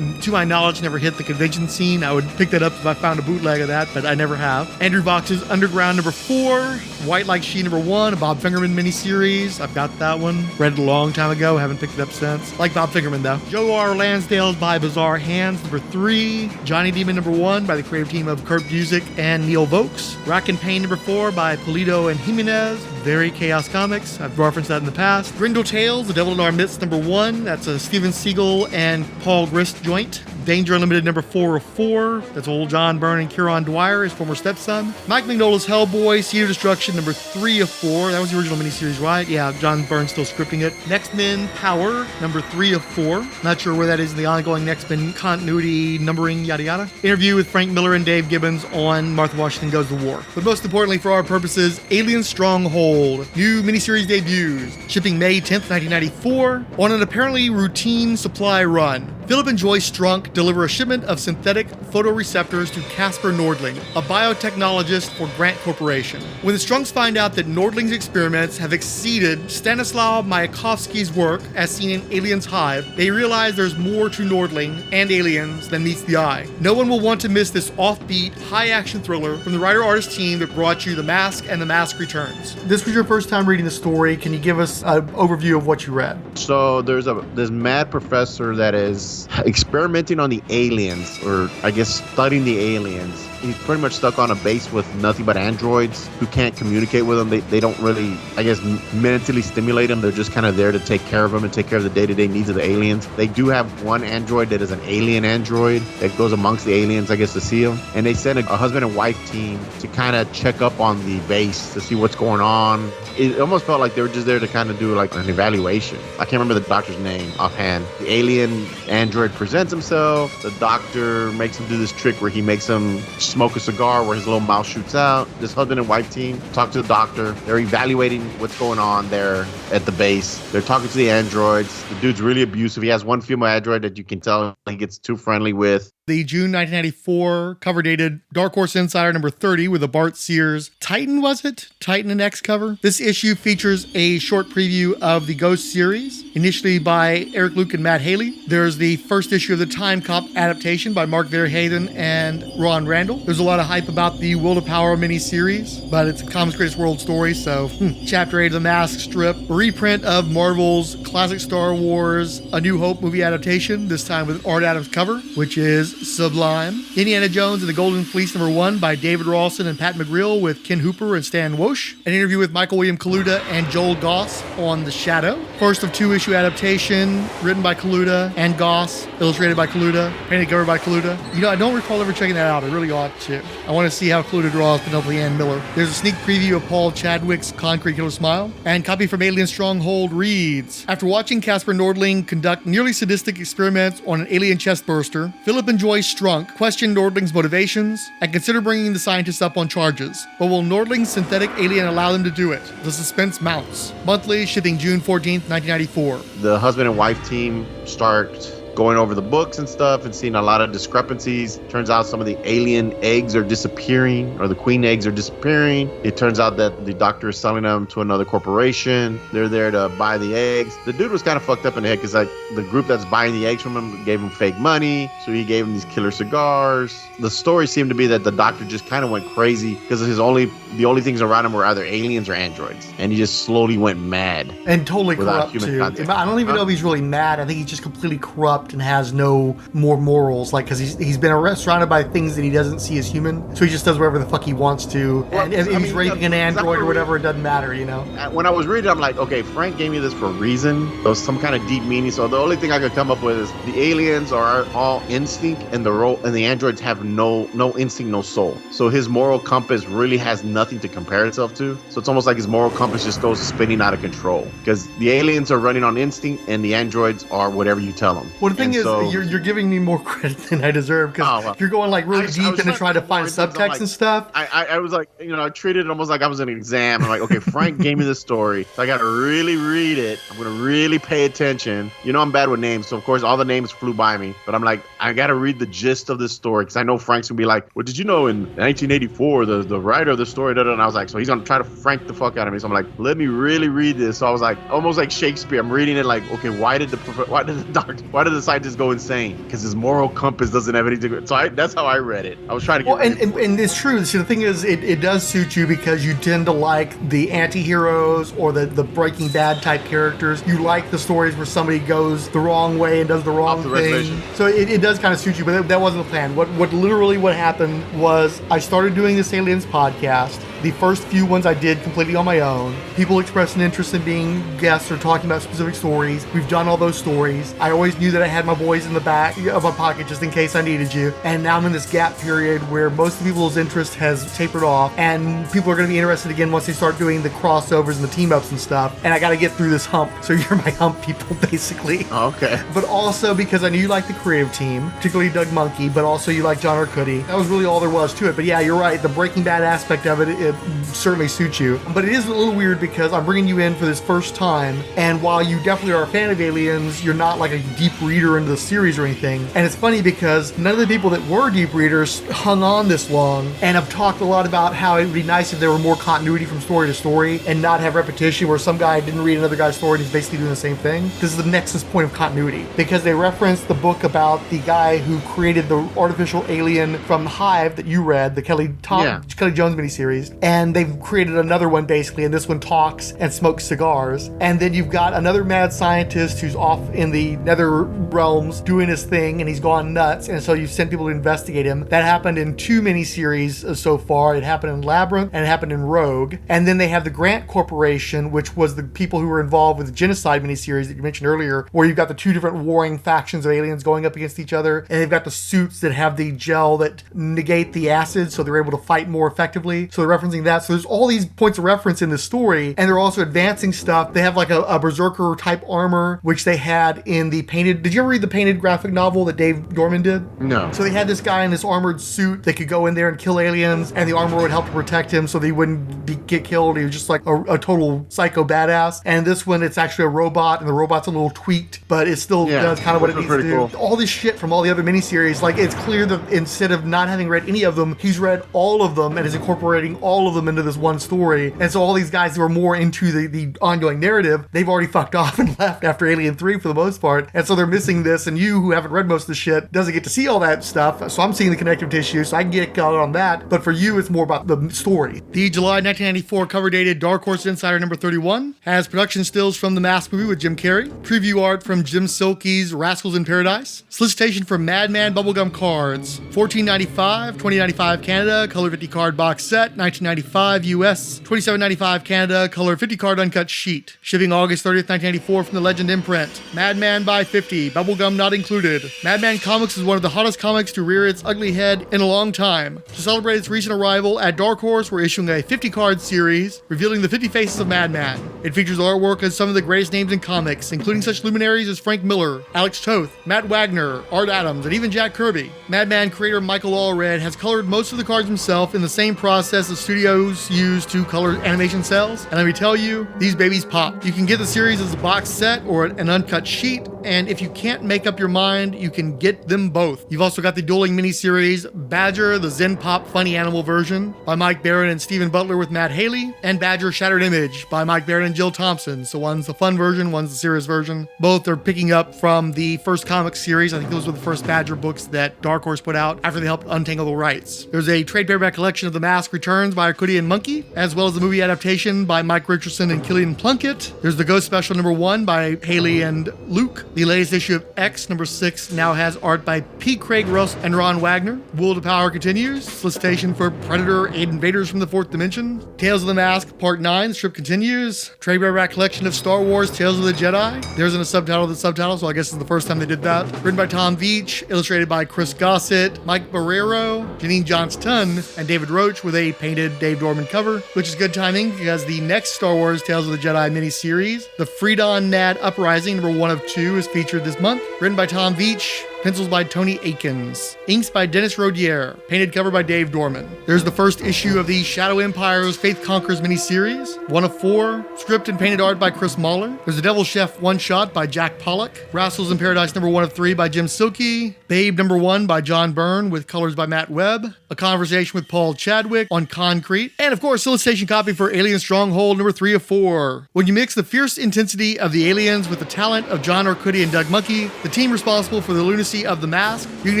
to my knowledge, never hit the convention scene. I would pick that up if I found a bootleg of that, but I never have. Andrew Vox's Underground, number 4. White Like She, number 1, a Bob Fingerman miniseries. I've got that one. Read it a long time ago. Haven't picked it up since. Like Bob Fingerman, though. Joe R. Lansdale's by Bizarre Hands, number 3. Johnny Demon, number 1, by the creative team of Kurt Busiek and Neil Vokes. Rack and Pain, number 4, by Polito and Jimenez. Very Chaos Comics. I've referenced that in the past. Grindel Tales, The Devil in Our Midst, number 1. That's a Steven Seagal and Paul Grist joint. Danger Unlimited, number 4 of 4. That's old John Byrne and Kieran Dwyer, his former stepson. Mike Mignola's Hellboy, Seed of Destruction, number 3 of 4. That was the original miniseries, right? Yeah, John Byrne's still scripting it. Next Men Power, number 3 of 4. Not sure where that is in the ongoing Next Men continuity, numbering, yada yada. Interview with Frank Miller and Dave Gibbons on Martha Washington Goes to War. But most importantly for our purposes, Alien Stronghold. New miniseries debuts. Shipping May 10th, 1994. On an apparently routine supply run, Philip and Joyce Strunk deliver a shipment of synthetic photoreceptors to Casper Nordling, a biotechnologist for Grant Corporation. When the Strunks find out that Nordling's experiments have exceeded Stanislaw Mayakovsky's work as seen in Alien's Hive, they realize there's more to Nordling and Aliens than meets the eye. No one will want to miss this offbeat, high-action thriller from the writer-artist team that brought you The Mask and The Mask Returns. This was your first time reading the story. Can you give us an overview of what you read? So there's this mad professor that is experimenting on the aliens, or I guess studying the aliens. He's pretty much stuck on a base with nothing but androids who can't communicate with him. They don't really, I guess, mentally stimulate him. They're just kind of there to take care of him and take care of the day-to-day needs of the aliens. They do have one android that is an alien android that goes amongst the aliens, I guess, to see them. And they send a husband and wife team to kind of check up on the base to see what's going on. It almost felt like they were just there to kind of do like an evaluation. I can't remember the doctor's name offhand. The alien android presents himself. The doctor makes him do this trick where he makes him smoke a cigar where his little mouth shoots out. This husband and wife team talk to the doctor. They're evaluating what's going on there at the base. They're talking to the androids. The dude's really abusive. He has one female android that you can tell he gets too friendly with. The June 1994 cover dated Dark Horse Insider number 30 with a Bart Sears Titan, was it? Titan and X cover. This issue features a short preview of the Ghost series, initially by Eric Luke and Matt Haley. There's the first issue of the Time Cop adaptation by Mark Verheiden and Ron Randall. There's a lot of hype about the Will to Power miniseries, but it's a Comics Greatest World story, so Chapter 8 of the Mask strip, a reprint of Marvel's classic Star Wars A New Hope movie adaptation, this time with an Art Adams cover, which is Sublime. Indiana Jones and the Golden Fleece #1 by David Rawson and Pat McGreal with Ken Hooper and Stan Wosh. An interview with Michael William Kaluta and Joel Goss on The Shadow. First of 2-issue adaptation, written by Kaluta and Goss, illustrated by Kaluta, painted cover by Kaluta. You know, I don't recall ever checking that out. I really ought to. I want to see how Kaluta draws Penelope Ann Miller. There's a sneak preview of Paul Chadwick's Concrete Killer Smile. And copy from Alien Stronghold reads, after watching Casper Nordling conduct nearly sadistic experiments on an alien chest burster, Philip and Joy Strunk question Nordling's motivations and consider bringing the scientists up on charges. But will Nordling's synthetic alien allow them to do it? The suspense mounts. Monthly, shipping June 14th, 1994. The husband and wife team start going over the books and stuff and seeing a lot of discrepancies. Turns out some of the alien eggs are disappearing, or the queen eggs are disappearing. It turns out that the doctor is selling them to another corporation. They're there to buy the eggs. The dude was kind of fucked up in the head because like the group that's buying the eggs from him gave him fake money, so he gave him these killer cigars. The story seemed to be that the doctor just kind of went crazy because the only things around him were either aliens or androids, and he just slowly went mad and totally without corrupt human too. contact. I don't even know if he's really mad. I think he's just completely corrupt and has no more morals, like, because he's been surrounded by things that he doesn't see as human, so he just does whatever the fuck he wants to. Well, and if he's raping an android or whatever, it doesn't matter, you know. When I was reading, I'm like, okay, Frank gave me this for a reason. There was some kind of deep meaning. So the only thing I could come up with is the aliens are all instinct, and the androids have no instinct, no soul. So his moral compass really has nothing to compare itself to. So it's almost like his moral compass just goes spinning out of control because the aliens are running on instinct and the androids are whatever you tell them. Well, the thing is, you're giving me more credit than I deserve because you're going like really deep into trying to find subtext and stuff. I was like, I treated it almost like I was in an exam. I'm like, okay, Frank gave me this story, so I got to really read it. I'm going to really pay attention. I'm bad with names, so of course all the names flew by me. But I'm like, I got to read the gist of this story because I know Frank's going to be like, well, did you know in 1984, the writer of the story, and I was like, so he's going to try to Frank the fuck out of me. So I'm like, let me really read this. So I was like, almost like Shakespeare. I'm reading it like, okay, why did the scientist go insane? Because his moral compass doesn't have anything. So that's how I read it. I was trying to get and it's true. See, the thing is, it does suit you because you tend to like the anti-heroes or the Breaking Bad type characters. You like the stories where somebody goes the wrong way and does the wrong thing. So it does kind of suit you, but that wasn't the plan. What happened was I started doing this Aliens podcast. The first few ones I did completely on my own. People expressed an interest in being guests or talking about specific stories. We've done all those stories. I always knew that I had my boys in the back of my pocket just in case I needed you. And now I'm in this gap period where most of people's interest has tapered off and people are going to be interested again once they start doing the crossovers and the team-ups and stuff. And I got to get through this hump. So you're my hump people, basically. Okay. But also because I knew you liked the creative team, particularly Doug Monkey, but also you like John Arcudi. That was really all there was to it. But yeah, you're right. The Breaking Bad aspect of it certainly suits you. But it is a little weird because I'm bringing you in for this first time, and while you definitely are a fan of Aliens, you're not like a deep reader into the series or anything. And it's funny because none of the people that were deep readers hung on this long and have talked a lot about how it would be nice if there were more continuity from story to story and not have repetition where some guy didn't read another guy's story and he's basically doing the same thing. This is the nexus point of continuity because they referenced the book about the guy who created the artificial alien from Hive that you read, the Kelly Jones miniseries, and they've created another one basically, and this one talks and smokes cigars. And then you've got another mad scientist who's off in the nether realms doing his thing, and he's gone nuts, and so you've sent people to investigate him. That happened in 2 miniseries so far. It happened in Labyrinth and it happened in Rogue. And then they have the Grant Corporation, which was the people who were involved with the Genocide miniseries that you mentioned earlier, where you've got the 2 different warring factions of aliens going up against each other, and they've got the suits that have the gel that negate the acid, so they're able to fight more effectively. So they're referencing that. So there's all these points of reference in this story, and they're also advancing stuff. They have like a berserker type armor, which they had in the painted. Did you ever read the painted graphic novel that Dave Dorman did? No. So they had this guy in this armored suit that could go in there and kill aliens, and the armor would help to protect him so that he wouldn't get killed. He was just like a total psycho badass. And this one, it's actually a robot, and the robot's a little tweaked, but it still does kind of what it needs to do. Cool. All this shit from all the other miniseries, like it's clear that instead of not having read any of them, he's read all of them and is incorporating all all of them into this one story. And so all these guys who are more into the ongoing narrative, they've already fucked off and left after Alien 3 for the most part. And so they're missing this, and you, who haven't read most of the shit, doesn't get to see all that stuff. So I'm seeing the connective tissue, so I can get caught on that. But for you, it's more about the story. The July 1994 cover dated Dark Horse Insider number 31 has production stills from The Mask movie with Jim Carrey, preview art from Jim Silkey's Rascals in Paradise, solicitation for Madman Bubblegum Cards, $14.95, $20.95 Canada, color 50 card box set, $19.95 US, $27.95 Canada, color 50 card uncut sheet. Shipping August 30th, 1994 from the Legend imprint. Madman by 50, bubblegum not included. Madman Comics is one of the hottest comics to rear its ugly head in a long time. To celebrate its recent arrival at Dark Horse, we're issuing a 50 card series revealing the 50 faces of Madman. It features artwork of some of the greatest names in comics, including such luminaries as Frank Miller, Alex Toth, Matt Wagner, Art Adams, and even Jack Kirby. Madman creator Michael Allred has colored most of the cards himself in the same process the studios use to color animation cells, and let me tell you, these babies pop. You can get the series as a box set or an uncut sheet, and if you can't make up your mind, you can get them both. You've also got the dueling miniseries Badger, the Zen Pop Funny Animal version by Mike Barron and Stephen Butler with Matt Haley, and Badger Shattered Image by Mike Barron and Jill Thompson. So one's the fun version, one's the serious version. Both are picking up from the first comic series. I think those were the first Badger books that Dark Horse put out after they helped untangle the rights. There's a trade paperback collection of The Mask Returns by Arcudi and Monkey, as well as the movie adaptation by Mike Richardson and Killian Plunkett. There's the Ghost Special number 1 by Haley and Luke. The latest issue of X number 6 now has art by P. Craig Russ and Ron Wagner. Will to Power continues. Solicitation for Predator 8 Invaders from the Fourth Dimension. Tales of the Mask Part 9, the strip continues. Trade paperback collection of Star Wars Tales of the Jedi. There isn't a subtitle of the subtitle, so I guess it's the first time they did that. Written by Tom Veitch, illustrated by Chris Gossett, Mike Barrero, Janine Johnston, and David Roach with a painted Dave Dorman cover, which is good timing because the next Star Wars Tales of the Jedi miniseries, The Freedon Nad Uprising, number 1 of 2, is featured this month. Written by Tom Veitch, pencils by Tony Akins, inks by Dennis Rodier, painted cover by Dave Dorman. There's the first issue of the Shadow Empire's Faith Conquers miniseries, 1 of 4, script and painted art by Chris Mahler. There's a Devil Chef one-shot by Jack Pollock, Rascals in Paradise number 1 of 3 by Jim Silkey, Babe number 1 by John Byrne with colors by Matt Webb, a conversation with Paul Chadwick on Concrete, and of course, solicitation copy for Alien Stronghold number 3 of 4. When you mix the fierce intensity of the aliens with the talent of John Arcudi and Doug Monkey, the team responsible for the lunacy of The Mask, you can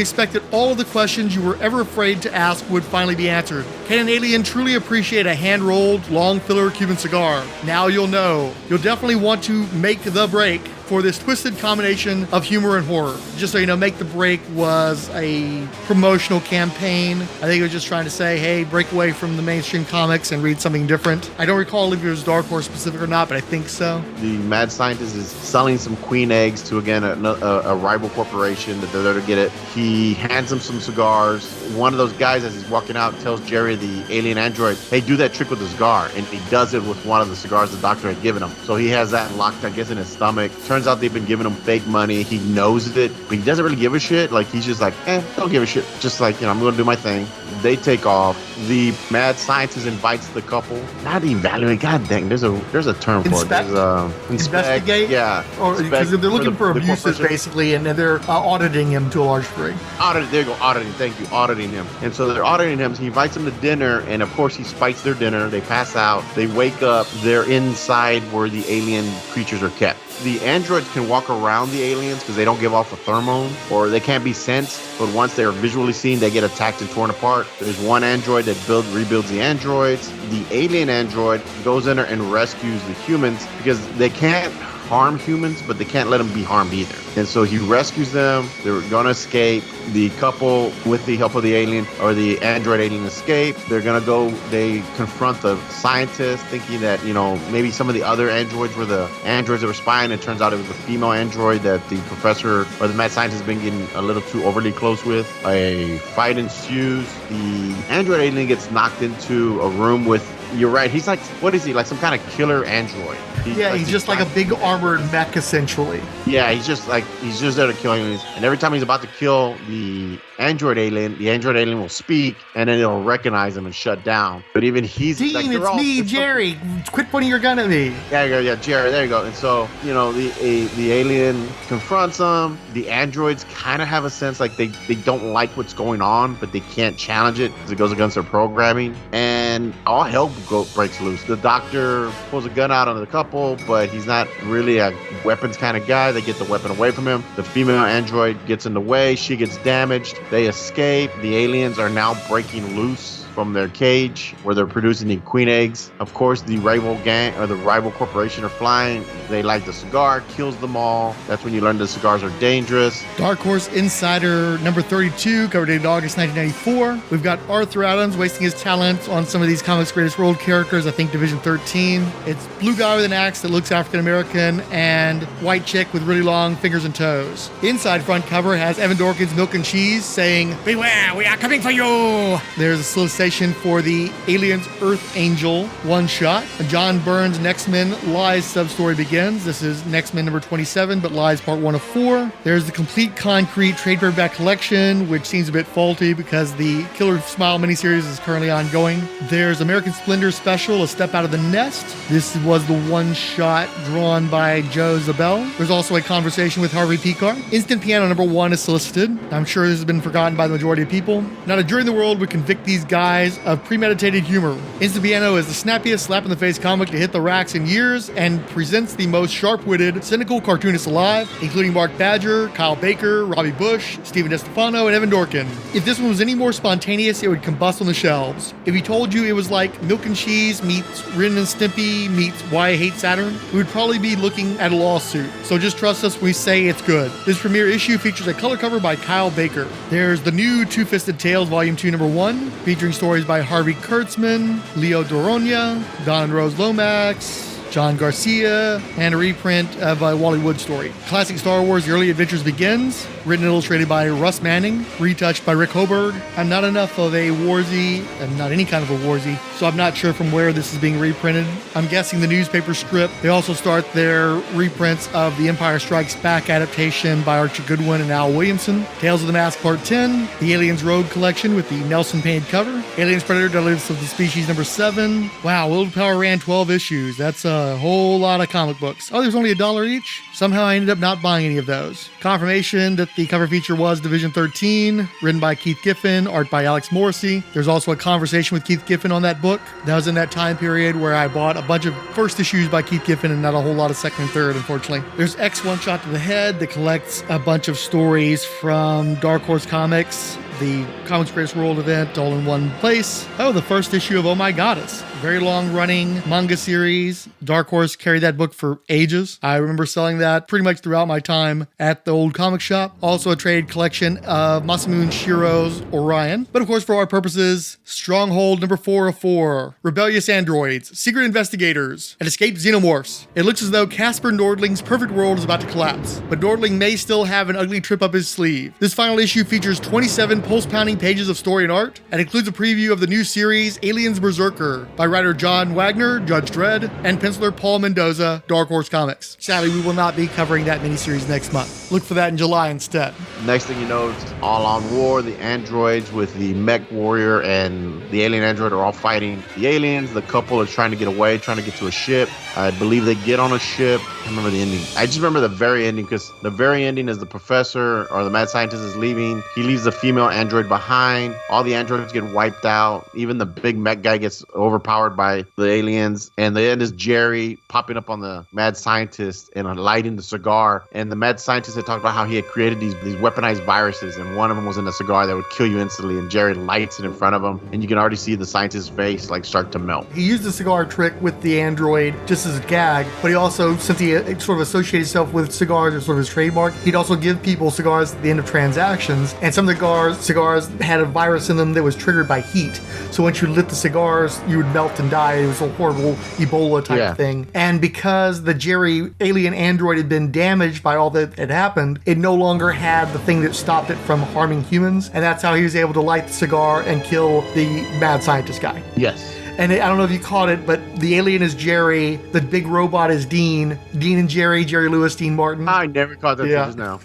expect that all of the questions you were ever afraid to ask would finally be answered. Can an alien truly appreciate a hand-rolled, long filler Cuban cigar? Now you'll know. You'll definitely want to make the break for this twisted combination of humor and horror. Just so you know, Make the Break was a promotional campaign. I think it was just trying to say, hey, break away from the mainstream comics and read something different. I don't recall if it was Dark Horse specific or not, but I think so. The mad scientist is selling some queen eggs to, again, a rival corporation that they're there to get it. He hands him some cigars. One of those guys, as he's walking out, tells Jerry, the alien android, hey, do that trick with the cigar. And he does it with one of the cigars the doctor had given him. So he has that locked, I guess, in his stomach. Turns out they've been giving him fake money. He knows it, but he doesn't really give a shit. Like, he's just like, don't give a shit. Just like, I'm going to do my thing. They take off. The mad scientist invites the couple. Not evaluate. God dang, there's a term for it. There's investigate. Yeah, or because they're looking for abuses basically, and they're auditing him to a large degree. There you go, auditing. Thank you, auditing him. And so they're auditing him. So he invites them to dinner, and of course he spikes their dinner. They pass out. They wake up. They're inside where the alien creatures are kept. The androids can walk around the aliens because they don't give off a pheromone, or they can't be sensed, but once they're visually seen, they get attacked and torn apart. There's one android that rebuilds the androids. The alien android goes in there and rescues the humans because they can't harm humans, but they can't let them be harmed either. And so he rescues them. They're going to escape. The couple, with the help of the alien, or the android alien, escape. They're going to go, they confront the scientist, thinking that, maybe some of the other androids were the androids that were spying. It turns out it was the female android that the professor, or the mad scientist, has been getting a little too overly close with. A fight ensues. The android alien gets knocked into a room with, you're right, he's like, what is he, like some kind of killer android? He's just like a big armored mech, essentially. Yeah, he's just there to kill aliens. And every time he's about to kill the android alien, the android alien will speak, and then it'll recognize him and shut down. But even he's Dean, like, it's me, Jerry. Quit pointing your gun at me. There you go, yeah, Jerry, there you go. And so, the alien confronts him. The androids kind of have a sense like they don't like what's going on, but they can't challenge it because it goes against their programming. And all hell breaks loose. The doctor pulls a gun out on the couple, but he's not really a weapons kind of guy. They get the weapon away from him. The female android gets in the way. She gets damaged. They escape. The aliens are now breaking loose from their cage where they're producing the queen eggs. Of course, the rival gang or the rival corporation are flying. They light the cigar, kills them all. That's when you learn the cigars are dangerous. Dark Horse Insider number 32, covered in August 1994. We've got Arthur Adams wasting his talent on some of these comics' greatest world characters. I think Division 13. It's blue guy with an axe that looks African American and white chick with really long fingers and toes. Inside front cover has Evan Dorkin's Milk and Cheese saying, "Beware, we are coming for you." There's a solicitation for the Aliens Earth Angel one-shot. John Byrne's Next Men Lies sub-story begins. This is Next Men number 27, but Lies part 1 of 4. There's the Complete Concrete trade paperback collection, which seems a bit faulty because the Killer Smile miniseries is currently ongoing. There's American Splendor Special, A Step Out of the Nest. This was the one-shot drawn by Joe Zabel. There's also a conversation with Harvey Picard. Instant Piano number 1 is solicited. I'm sure this has been forgotten by the majority of people. Not a jury in the world would convict these guys of premeditated humor. Instant Piano is the snappiest slap-in-the-face comic to hit the racks in years and presents the most sharp-witted, cynical cartoonists alive, including Mark Badger, Kyle Baker, Robbie Bush, Steven DeStefano, and Evan Dorkin. If this one was any more spontaneous, it would combust on the shelves. If he told you it was like Milk and Cheese meets Ren and Stimpy meets Why I Hate Saturn, we would probably be looking at a lawsuit. So just trust us when we say it's good. This premiere issue features a color cover by Kyle Baker. There's the new Two-Fisted Tales Volume 2 number 1, featuring stories by Harvey Kurtzman, Leo Doronia, Don and Rose Lomax, John Garcia, and a reprint of a Wally Wood story. Classic Star Wars The Early Adventures begins, written and illustrated by Russ Manning, retouched by Rick Hoberg. I'm not enough of a Warzy, and not any kind of a Warzy, so I'm not sure from where this is being reprinted. I'm guessing the newspaper strip. They also start their reprints of The Empire Strikes Back adaptation by Archie Goodwin and Al Williamson. Tales of the Mask Part 10, the Aliens Road collection with the Nelson painted cover. Aliens Predator Deliverance of the Species number 7. Wow, Willpower ran 12 issues. That's a whole lot of comic books. Oh, there's only $1 each? Somehow I ended up not buying any of those. Confirmation that the cover feature was Division 13, written by Keith Giffen, art by Alex Morrissey. There's also a conversation with Keith Giffen on that book. That was in that time period where I bought a bunch of first issues by Keith Giffen and not a whole lot of second and third, unfortunately. There's X One Shot to the Head that collects a bunch of stories from Dark Horse Comics, the Comics Greatest World event, all in one place. Oh, the first issue of Oh My Goddess. Very long-running manga series. Dark Horse carried that book for ages. I remember selling that pretty much throughout my time at the old comic shop. Also a trade collection of Masamune Shiro's Orion. But of course, for our purposes, Stronghold number 4 of 4. Rebellious androids, secret investigators, and escaped xenomorphs. It looks as though Casper Nordling's perfect world is about to collapse, but Nordling may still have an ugly trip up his sleeve. This final issue features 27 pulse-pounding pages of story and art, and includes a preview of the new series Aliens Berserker by writer John Wagner, Judge Dredd, and penciler Paul Mendoza, Dark Horse Comics. Sadly, we will not be covering that miniseries next month. Look for that in July instead. Next thing you know, it's all on war. The androids with the mech warrior and the alien android are all fighting the aliens. The couple are trying to get away, trying to get to a ship. I believe they get on a ship. I remember the ending. I just remember the very ending because the very ending is the professor or the mad scientist is leaving. He leaves the female android behind. All the androids get wiped out. Even the big mech guy gets overpowered by the aliens. And the end is Jerry popping up on the mad scientist and lighting the cigar. And the mad scientist had talked about how he had created these weaponized viruses, and one of them was in a cigar that would kill you instantly. And Jerry lights it in front of him, and you can already see the scientist's face like start to melt. He used the cigar trick with the android just as a gag, but he also, since he sort of associated himself with cigars as sort of his trademark, he'd also give people cigars at the end of transactions. And some of the cigars had a virus in them that was triggered by heat. So once you lit the cigars, you would melt and die. It was a horrible Ebola type thing. And because the Jerry alien android had been damaged by all that had happened, it no longer had the thing that stopped it from harming humans. And that's how he was able to light the cigar and kill the mad scientist guy. Yes. And I don't know if you caught it, but the alien is Jerry, the big robot is Dean and Jerry Lewis, Dean Martin. I never caught that just now.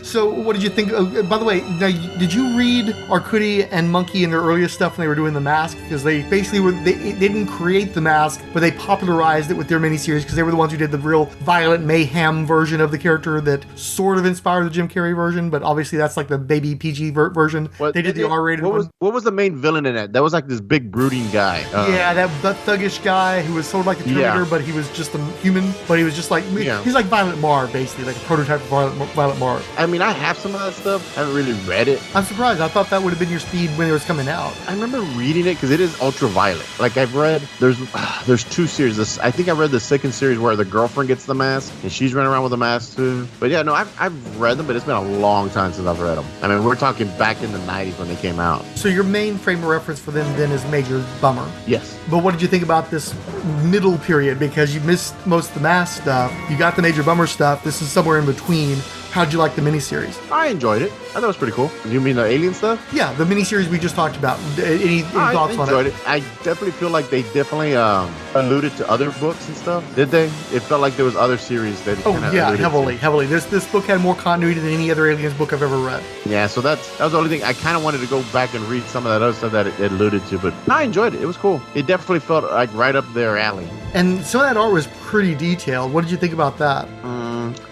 So what did you think? By the way, now, did you read Arcudi and Monkey in their earliest stuff when they were doing the mask? Because they basically they didn't create the mask, but they popularized it with their miniseries because they were the ones who did the real violent mayhem version of the character that sort of inspired the Jim Carrey version, but obviously that's like the baby PG version. They did the R-rated one. What was the main villain in that? That was like this big brooding guy. Yeah, that thuggish guy who was sort of like the Terminator, but he was just a human. But he was just like he's like Violent Marv, basically, like a prototype of Violent Marv. I mean, I have some of that stuff. I haven't really read it. I'm surprised. I thought that would have been your speed when it was coming out. I remember reading it because it is ultraviolet. Like I've read, there's 2 series. I think I read the second series where the girlfriend gets the mask and she's running around with a mask too. But yeah, no, I've read them, but it's been a long time since I've read them. I mean, we're talking back in the 90s when they came out. So your main frame of reference for them then is Major Bummer. Yes. But what did you think about this middle period? Because you missed most of the mask stuff. You got the Major Bummer stuff. This is somewhere in between. How'd you like the miniseries? I enjoyed it. I thought it was pretty cool. You mean the alien stuff? Yeah, the miniseries we just talked about. Any thoughts on it? I enjoyed it. I definitely feel like they definitely alluded to other books and stuff. Did they? It felt like there was other series that. Heavily. This book had more continuity than any other Aliens book I've ever read. Yeah, so that was the only thing. I kind of wanted to go back and read some of that other stuff that it alluded to, but I enjoyed it. It was cool. It definitely felt like right up their alley. And some of that art was pretty detailed. What did you think about that?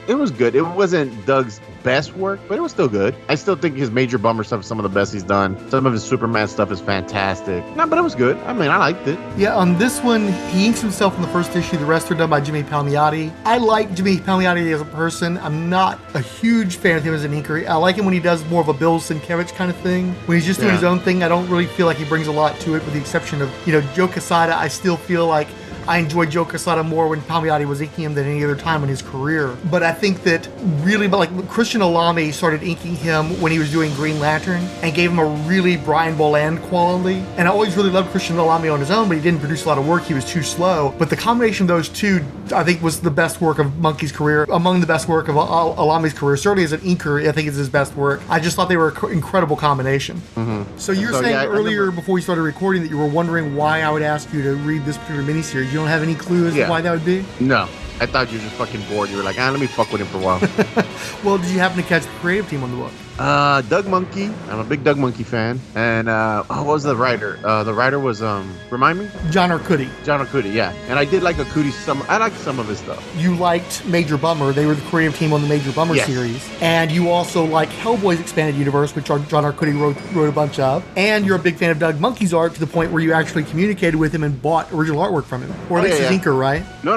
It was good. It wasn't Doug's best work, but it was still good. I still think his Major Bummer stuff is some of the best he's done. Some of his Superman stuff is fantastic. No, but it was good. I mean, I liked it. Yeah, on this one, he inks himself in the first issue. The rest are done by Jimmy Palmiotti. I like Jimmy Palmiotti as a person. I'm not a huge fan of him as an inker. I like him when he does more of a Bill Sienkiewicz kind of thing. When he's just doing his own thing, I don't really feel like he brings a lot to it, with the exception of, Joe Quesada. I still feel like I enjoyed Joe Quesada more when Palmiotti was inking him than any other time in his career. But I think that really, Christian Alamy started inking him when he was doing Green Lantern and gave him a really Brian Boland quality. And I always really loved Christian Alamy on his own, but he didn't produce a lot of work. He was too slow. But the combination of those two, I think, was the best work of Monkey's career, among the best work of Alamy's career. Certainly as an inker, I think it's his best work. I just thought they were an incredible combination. Mm-hmm. So you were saying earlier before we started recording that you were wondering why I would ask you to read this particular miniseries. You don't have any clue as to why that would be? No. I thought you were just fucking bored. You were like, let me fuck with him for a while. Well, did you happen to catch the creative team on the book? Doug Monkey. I'm a big Doug Monkey fan. And what was the writer? The writer was remind me? John Arcudi. John Arcudi, yeah. And I did like Arcudi I liked some of his stuff. You liked Major Bummer. They were the creative team on the Major Bummer series. And you also like Hellboy's Expanded Universe, which John Arcudi wrote a bunch of. And you're a big fan of Doug Monkey's art to the point where you actually communicated with him and bought original artwork from him. Or at least his inker, right? No.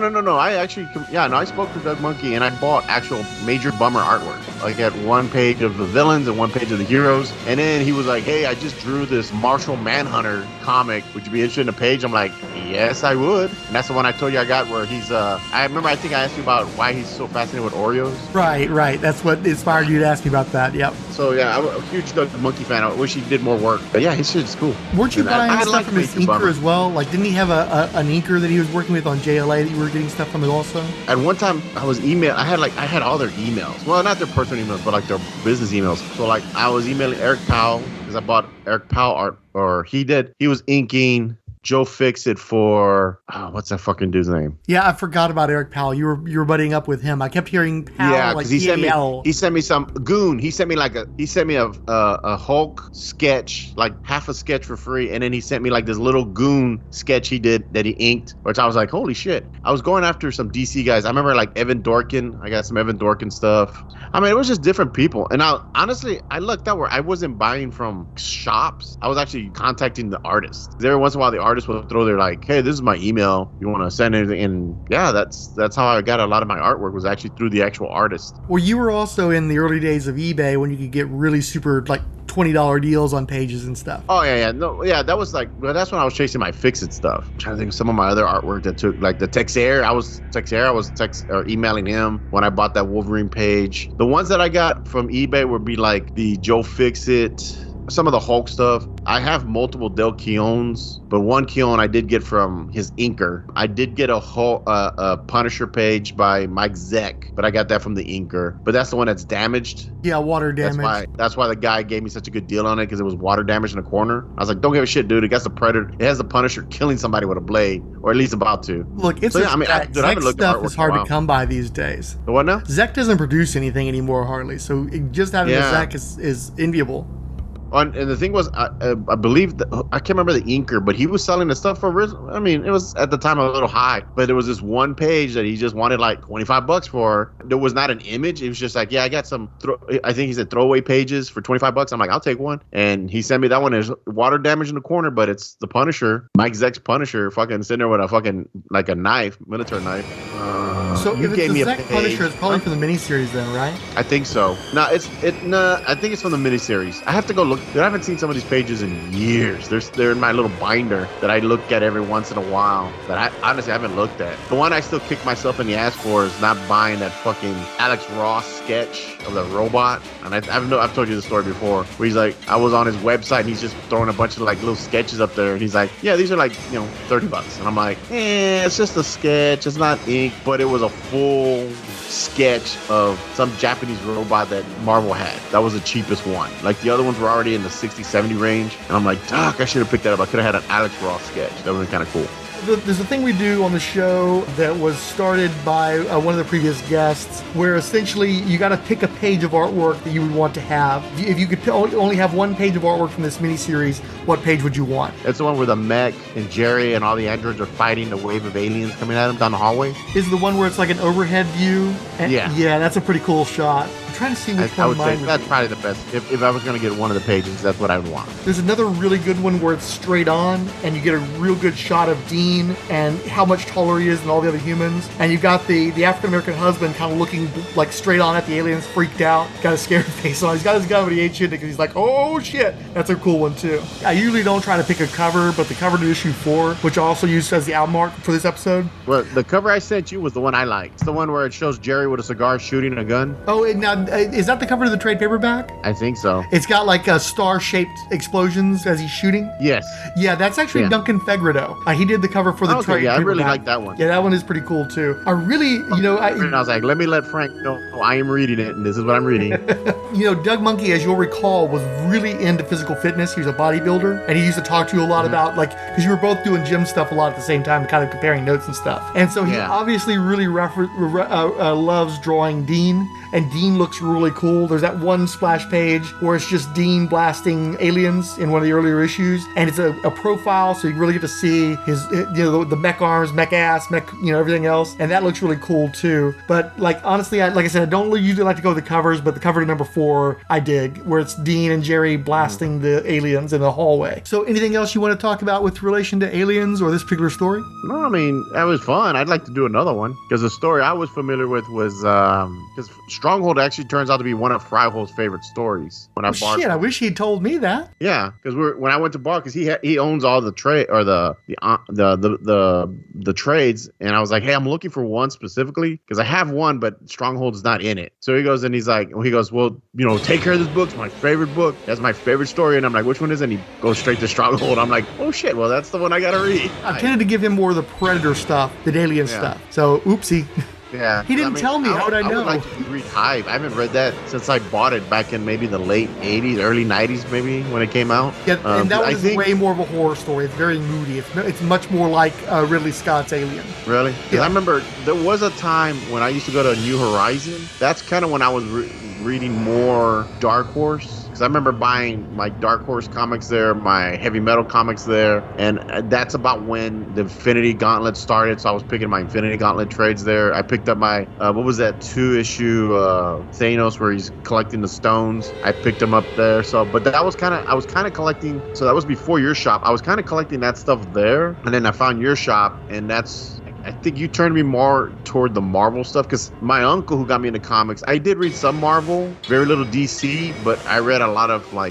I spoke to Doug Monkey and I bought actual Major Bummer artwork. Like at one page of the villains and one page of the heroes. And then he was like, hey, I just drew this Martial Manhunter comic. Would you be interested in a page? I'm like, yes, I would. And that's the one I told you I got where he's, I think I asked you about why he's so fascinated with Oreos. Right. That's what inspired you to ask me about that. Yep. So yeah, I'm a huge Doug Monkey fan. I wish he did more work. But yeah, his shit's cool. Weren't you buying stuff from his inker as well? Like, didn't he have an inker that he was working with on JLA that you were getting stuff from it also? At one time, I had all their emails. Well, not their personal emails, but like their business emails. So like I was emailing Eric Powell because I bought Eric Powell art, or he was inking Joe Fixit for what's that fucking dude's name? Yeah, I forgot about Eric Powell. You were buddying up with him. I kept hearing Powell. Yeah, because he sent me some goon. He sent me a Hulk sketch, like half a sketch for free, and then he sent me like this little goon sketch he did that he inked, which I was like, holy shit. I was going after some DC guys. I remember like Evan Dorkin. I got some Evan Dorkin stuff. I mean, it was just different people. And honestly, I looked out where I wasn't buying from shops. I was actually contacting the artists. Every once in a while, the artists will throw their like, hey, this is my email. You want to send anything? And yeah, that's how I got a lot of my artwork, was actually through the actual artist. Well, you were also in the early days of eBay when you could get really super like $20 deals on pages and stuff. Oh yeah. No, yeah, that was like, well, that's when I was chasing my Fixit stuff. I'm trying to think of some of my other artwork that took, like the Texair. I was emailing him when I bought that Wolverine page. The ones that I got from eBay would be like the Joe Fixit. some of the Hulk stuff. I have multiple Del Keones, but one Keone I did get from his inker. I did get a Punisher page by Mike Zeck, but I got that from the inker. But that's the one that's damaged. Yeah, water damage. That's why the guy gave me such a good deal on it, because it was water damage in the corner. I was like, don't give a shit, dude. It got the Predator. It has the Punisher killing somebody with a blade, or at least about to. Look, it's Zeck stuff is hard to come by these days. The what now? Zeck doesn't produce anything anymore hardly, so just having a Zeck is enviable. And the thing was, I believe I can't remember the inker, but he was selling the stuff for. I mean, it was at the time a little high, but there was this one page that he just wanted like $25 for. There was not an image. It was just like, yeah, I got some. I think he said throwaway pages for $25. I'm like, I'll take one, and he sent me that one. There's water damage in the corner, but it's the Punisher, Mike Zeck's Punisher, fucking sitting there with a fucking like a knife, military knife. So if it's the Zeck Punisher, it's probably from the miniseries then, right? I think so. No, I think it's from the miniseries. I have to go look. Dude, I haven't seen some of these pages in years. They're in my little binder that I look at every once in a while that I honestly haven't looked at. The one I still kick myself in the ass for is not buying that fucking Alex Ross sketch of the robot. And I've told you the story before, where he's like, I was on his website and he's just throwing a bunch of like little sketches up there, and he's like, yeah, these are like, $30. And I'm like, it's just a sketch, it's not ink, but it was a full sketch of some Japanese robot that Marvel had. That was the cheapest one. Like the other ones were already in the 60, 70 range. And I'm like, Doc, I should have picked that up. I could have had an Alex Ross sketch. That would have been kind of cool. There's a thing we do on the show that was started by one of the previous guests, where essentially you got to pick a page of artwork that you would want to have. If you could only have one page of artwork from this miniseries, what page would you want? It's the one where the mech and Jerry and all the androids are fighting the wave of aliens coming at them down the hallway. Is the one where it's like an overhead view? Yeah, that's a pretty cool shot. I'm trying to see which one mine would be. That's probably the best. If I was going to get one of the pages, that's what I would want. There's another really good one where it's straight on, and you get a real good shot of Dean and how much taller he is than all the other humans. And you've got the African-American husband kind of looking like straight on at the aliens, freaked out, got a scared face on. He's got his gun, but he ain't shooting because he's like, oh shit. That's a cool one too. I usually don't try to pick a cover, but the cover to issue 4, which I also used as the out mark for this episode. Well, the cover I sent you was the one I liked. It's the one where it shows Jerry with a cigar shooting a gun. Oh, and now is that the cover of the trade paperback? I think so. It's got like star-shaped explosions as he's shooting. Yes. Yeah, that's actually Duncan Fegredo. He did the cover for the trade paperback. I really like like that one. Yeah, that one is pretty cool too. I really, I was like, let me let Frank know I am reading it, and this is what I'm reading. Doug Monkey, as you'll recall, was really into physical fitness. He was a bodybuilder, and he used to talk to you a lot about, like, because you were both doing gym stuff a lot at the same time, kind of comparing notes and stuff. And so he obviously really loves drawing Dean, and Dean looks really cool. There's that one splash page where it's just Dean blasting aliens in one of the earlier issues, and it's a profile, so you really get to see his, the mech arms, mech ass, mech, everything else, and that looks really cool too. But like honestly, like I said, I don't usually like to go with the covers, but the cover to number 4 I dig, where it's Dean and Jerry blasting the aliens in the hallway. So anything else you want to talk about with relation to aliens or this particular story? No, I mean, that was fun. I'd like to do another one, because the story I was familiar with was because Stronghold actually turns out to be one of Fryhole's favorite stories. When I wish he'd told me that. Yeah, because when I went to bar, because he owns all the trade or the trades, and I was like, hey, I'm looking for one specifically because I have one, but Stronghold's not in it. So he goes, well, take care of this book. It's my favorite book. That's my favorite story. And I'm like, which one is it? And he goes straight to Stronghold. I'm like, oh shit, well, that's the one I gotta read. I tended to give him more of the Predator stuff than alien stuff. So oopsie. Yeah. He didn't tell me. How would I know? I would like to read Hive. I haven't read that since I bought it back in maybe the late 80s, early 90s, maybe, when it came out. Yeah, and that was way more of a horror story. It's very moody. It's much more like Ridley Scott's Alien. Really? Because I remember there was a time when I used to go to New Horizon. That's kind of when I was reading more Dark Horse. I remember buying my Dark Horse comics there, my Heavy Metal comics there, and that's about when the Infinity Gauntlet started, so I was picking my Infinity Gauntlet trades there. I picked up my, 2-issue Thanos where he's collecting the stones. I picked them up there, but I was kind of collecting, so that was before your shop. I was kind of collecting that stuff there, and then I found your shop, and that's I think you turned me more toward the Marvel stuff because my uncle who got me into comics, I did read some Marvel, very little DC, but I read a lot of I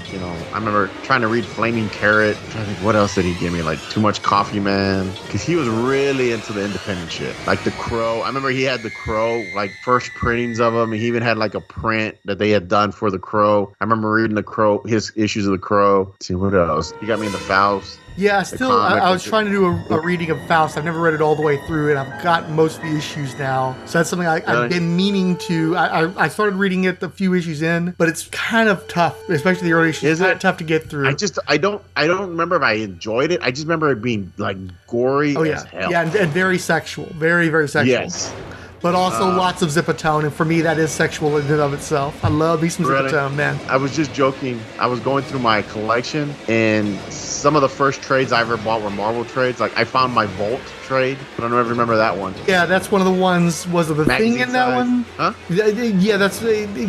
remember trying to read Flaming Carrot. I'm trying to think, what else did he give me? Like Too Much Coffee Man, because he was really into the independent shit. Like The Crow. I remember he had The Crow, like first printings of him. He even had like a print that they had done for The Crow. I remember reading The Crow, his issues of The Crow. Let's see, what else? He got me into Faust. Yeah, I was trying to do a reading of Faust. I've never read it all the way through, and I've got most of the issues now. So that's something I've been meaning to. I started reading it a few issues in, but it's kind of tough, especially the early issues. It's kind of tough to get through. I don't remember if I enjoyed it. I just remember it being like gory as hell. Yeah, and very sexual. Very, very sexual. Yes. But also lots of Zipatone, and for me, that is sexual in and of itself. I love me some Zipatone, man. I was just joking. I was going through my collection, and some of the first trades I ever bought were Marvel trades. Like, I found my Volt trade. I don't ever remember that one. Yeah, that's one of the ones. Was it the Magazine Thing in that size. one? Huh?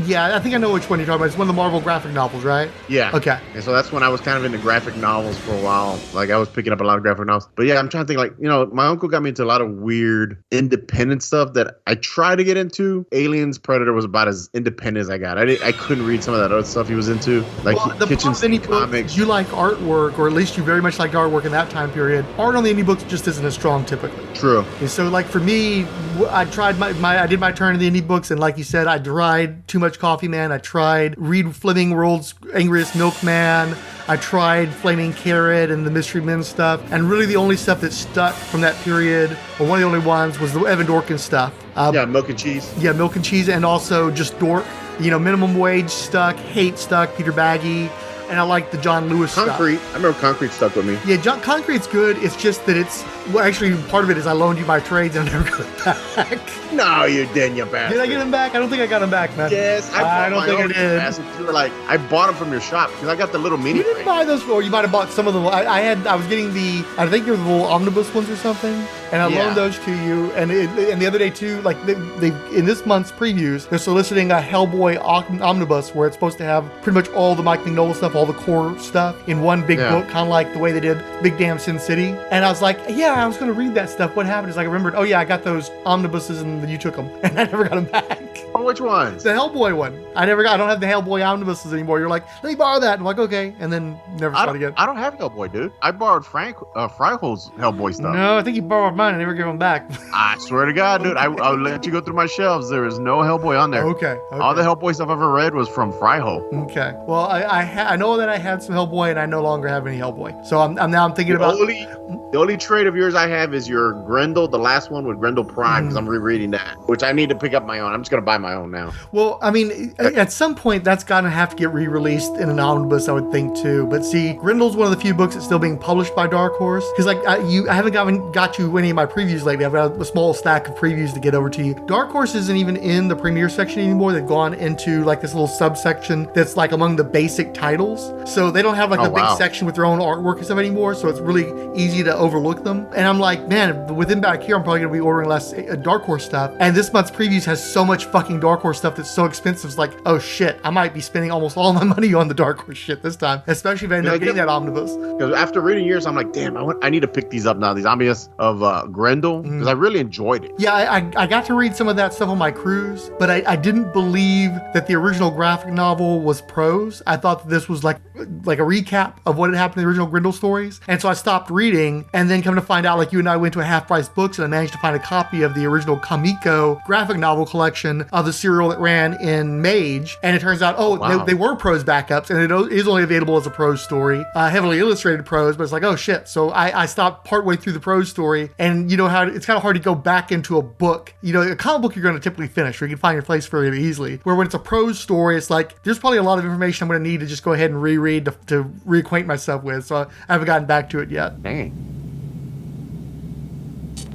Yeah, I think I know which one you're talking about. It's one of the Marvel graphic novels, right? Yeah. Okay. And so that's when I was kind of into graphic novels for a while. Like, I was picking up a lot of graphic novels. But yeah, I'm trying to think, my uncle got me into a lot of weird independent stuff that I tried to get into. Aliens, Predator was about as independent as I got. I couldn't read some of that other stuff he was into. Like, the Kitchen Sink comics. You like artwork, or at least you very much liked artwork in that time period. Art on the indie books just isn't as strong typically. True. And so, like, for me, I tried I did my turn in the indie books, and like you said, I tried Too Much Coffee Man. I tried Reed Fleming, World's Angriest Milkman. I tried Flaming Carrot and the Mystery Men stuff. And really the only stuff that stuck from that period, or one of the only ones, was the Evan Dorkin stuff. Milk and Cheese. Yeah, Milk and Cheese, and also just Dork. Minimum Wage stuck, Hate stuck, Peter Baggy. And I like the John Lewis Concrete. stuff. I remember Concrete stuck with me. Yeah, Concrete's good. It's just that actually, part of it is I loaned you my trades and I never got it back. No, you didn't, you bastard. Did I get them back? I don't think I got them back, man. Yes, I don't think I did. You were like, I bought them from your shop because I got the little mini. You didn't buy those, or you might have bought some of them. I was getting I think they were the little omnibus ones or something, and I loaned those to you. And the other day too, like they in this month's previews, they're soliciting a Hellboy omnibus where it's supposed to have pretty much all the Mike Mignola stuff, all the core stuff in one big book, kind of like the way they did Big Damn Sin City. And I was like, yeah, I was going to read that stuff. What happened is I remembered, oh yeah, I got those omnibuses and you took them, and I never got them back. Oh, which ones? The Hellboy one. I don't have the Hellboy omnibuses anymore. You're like, let me borrow that. I'm like, okay, and then never saw it again. I don't have Hellboy, dude. I borrowed Fryhole's Hellboy stuff. No, I think you borrowed mine. I never gave them back. I swear to God, dude, I'll let you go through my shelves. There is no Hellboy on there. Okay. All the Hellboy stuff I've ever read was from Fryhole. Okay. Well, I know that I had some Hellboy, and I no longer have any Hellboy. So I'm thinking about the only trade of yours I have is your Grendel, the last one with Grendel Prime, because I'm rereading that, which I need to pick up my own. I'm just gonna buy my own now. Well, I mean, at some point that's gonna have to get re-released in an omnibus, I would think too. But see, Grendel's one of the few books that's still being published by Dark Horse, because I haven't got you any of my previews lately. I've got a small stack of previews to get over to you. Dark Horse isn't even in the premiere section anymore. They've gone into like this little subsection that's like among the basic titles. So they don't have like a big section with their own artwork and stuff anymore. So it's really easy to overlook them. And I'm like, man, within back here, I'm probably gonna be ordering less Dark Horse stuff. And this month's previews has so much fucking Dark Horse stuff that's so expensive. It's like, oh shit, I might be spending almost all my money on the Dark Horse shit this time, especially if I end up getting that omnibus. Because after reading yours, I'm like, damn, I need to pick these up now. These omnibus of Grendel, because I really enjoyed it. Yeah, I got to read some of that stuff on my cruise, but I didn't believe that the original graphic novel was prose. I thought that this was like a recap of what had happened in the original Grendel stories. And so I stopped reading, and then come to find out, like you and I went to a Half Price Books, and I managed to find a copy of the original Kamiko graphic novel collection of the serial that ran in Mage. And it turns out, they were prose backups, and it is only available as a prose story, heavily illustrated prose, but it's like, oh shit. So I stopped partway through the prose story, and you know how it's kind of hard to go back into a book. You know, a comic book you're going to typically finish, or you can find your place very easily. Where when it's a prose story, it's like, there's probably a lot of information I'm going to need to just go ahead and reread to reacquaint myself with. So I haven't gotten back to it yet. Dang.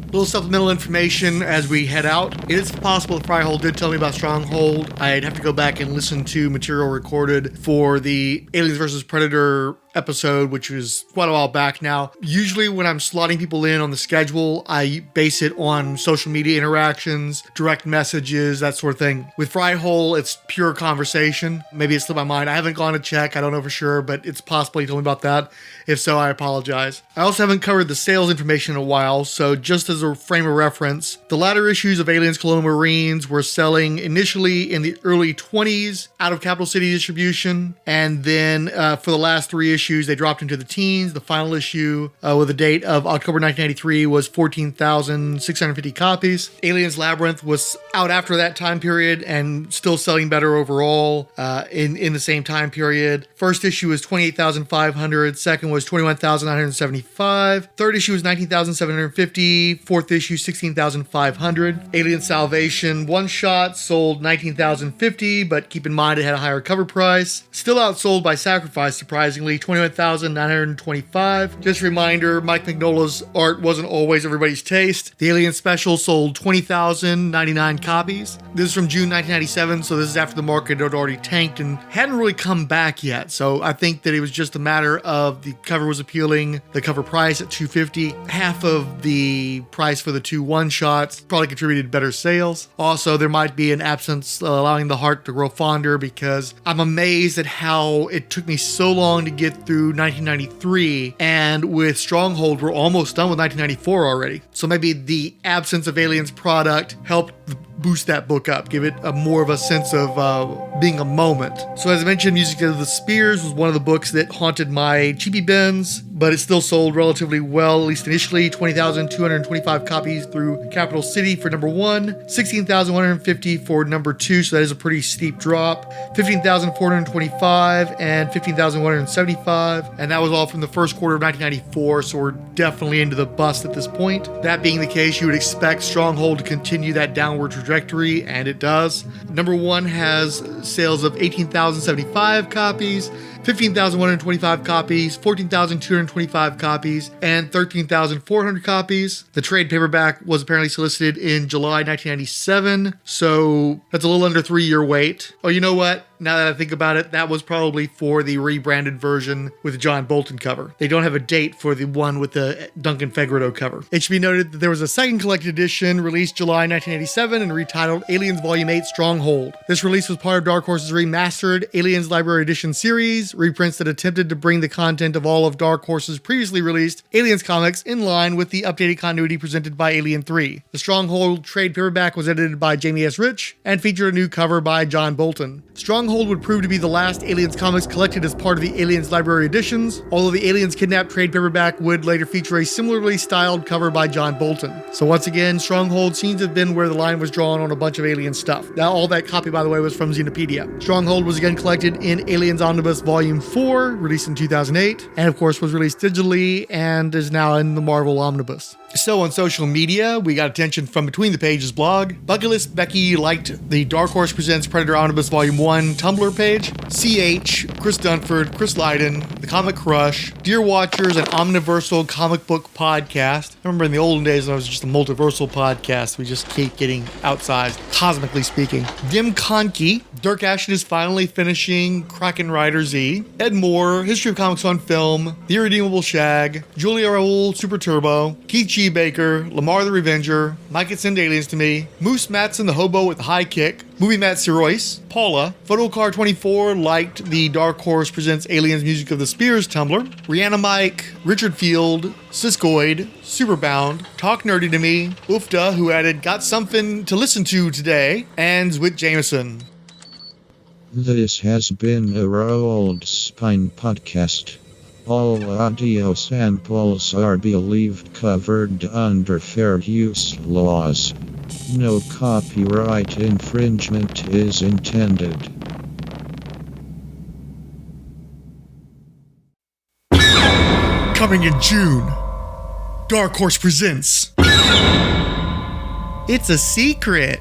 Little supplemental information as we head out. It is possible that Fryhole did tell me about Stronghold. I'd have to go back and listen to material recorded for the Aliens vs. Predator episode, which was quite a while back now. Usually when I'm slotting people in on the schedule, I base it on social media interactions, direct messages, that sort of thing. With Fry Hole, it's pure conversation. Maybe it slipped my mind. I haven't gone to check. I don't know for sure, but it's possible he told me about that. If so, I apologize. I also haven't covered the sales information in a while, so just as a frame of reference, the latter issues of Aliens Colonial Marines were selling initially in the early 20s out of Capital City distribution, and then for the last 3 issues, they dropped into the teens. The final issue with a date of October 1993 was 14,650 copies. Aliens Labyrinth was out after that time period and still selling better overall in the same time period. First issue was 28,500, second was 21,975, third issue was 19,750, fourth issue 16,500. Alien Salvation one-shot sold 19,050, but keep in mind it had a higher cover price. Still outsold by Sacrifice, surprisingly, 21,925. Just a reminder, Mike Mignola's art wasn't always everybody's taste. The Alien Special sold 20,099 copies. This is from June 1997, so this is after the market had already tanked and hadn't really come back yet. So I think that it was just a matter of the cover was appealing, the cover price at $250, half of the price for the 2 one-shots, probably contributed to better sales. Also, there might be an absence allowing the heart to grow fonder, because I'm amazed at how it took me so long to get through 1993, and with Stronghold, we're almost done with 1994 already. So maybe the absence of Aliens product helped boost that book up, give it a more of a sense of being a moment. So as I mentioned, Music of the Spears was one of the books that haunted my cheapy bins, but it still sold relatively well, at least initially. 20,225 copies through Capital City for number 1, 16,150 for number 2, so that is a pretty steep drop, 15,425 and 15,175, and that was all from the first quarter of 1994, so we're definitely into the bust at this point. That being the case, you would expect Stronghold to continue that downward trajectory, and it does. Number 1 has sales of 18,075 copies, 15,125 copies, 14,225 copies, and 13,400 copies. The trade paperback was apparently solicited in July 1997, so that's a little under 3-year wait. Oh, you know what? Now that I think about it, that was probably for the rebranded version with the John Bolton cover. They don't have a date for the one with the Duncan Fegredo cover. It should be noted that there was a second collected edition released July 1987 and retitled Aliens Volume 8 Stronghold. This release was part of Dark Horse's remastered Aliens Library Edition series, reprints that attempted to bring the content of all of Dark Horse's previously released Aliens comics in line with the updated continuity presented by Alien 3. The Stronghold trade paperback was edited by Jamie S. Rich and featured a new cover by John Bolton. Stronghold would prove to be the last Aliens comics collected as part of the Aliens Library Editions, although the Aliens Kidnapped trade paperback would later feature a similarly styled cover by John Bolton. So once again, Stronghold seems to have been where the line was drawn on a bunch of Alien stuff. Now, all that copy, by the way, was from Xenopedia. Stronghold was again collected in Aliens Omnibus Volume 4, released in 2008, and of course was released digitally and is now in the Marvel Omnibus. So on social media, we got attention from Between the Pages blog. Bucket List Becky liked the Dark Horse Presents Predator Omnibus Volume 1 Tumblr page. CH, Chris Dunford, Chris Lydon, The Comic Crush, Dear Watchers, an Omniversal comic book podcast. I remember in the olden days when it was just a multiversal podcast. We just keep getting outsized, cosmically speaking. Dim Conky, Dirk Ashton is finally finishing Kraken Rider Z. Ed Moore, History of Comics on Film, The Irredeemable Shag, Julia Raoul, Super Turbo, Keith G. Baker, Lamar the Revenger, Mike It Send Aliens to Me, Moose Matson the Hobo with the High Kick, Movie Matt Sirois, Paula, Photocar 24 liked the Dark Horse Presents Aliens Music of the Spears Tumblr, Rihanna Mike, Richard Field, Siskoid, Superbound, Talk Nerdy to Me, Oofda, who added Got Something to Listen to Today, and Zwit Jameson. This has been a Rolled Spine podcast. All audio samples are believed covered under fair use laws. No copyright infringement is intended. Coming in June, Dark Horse presents It's a Secret.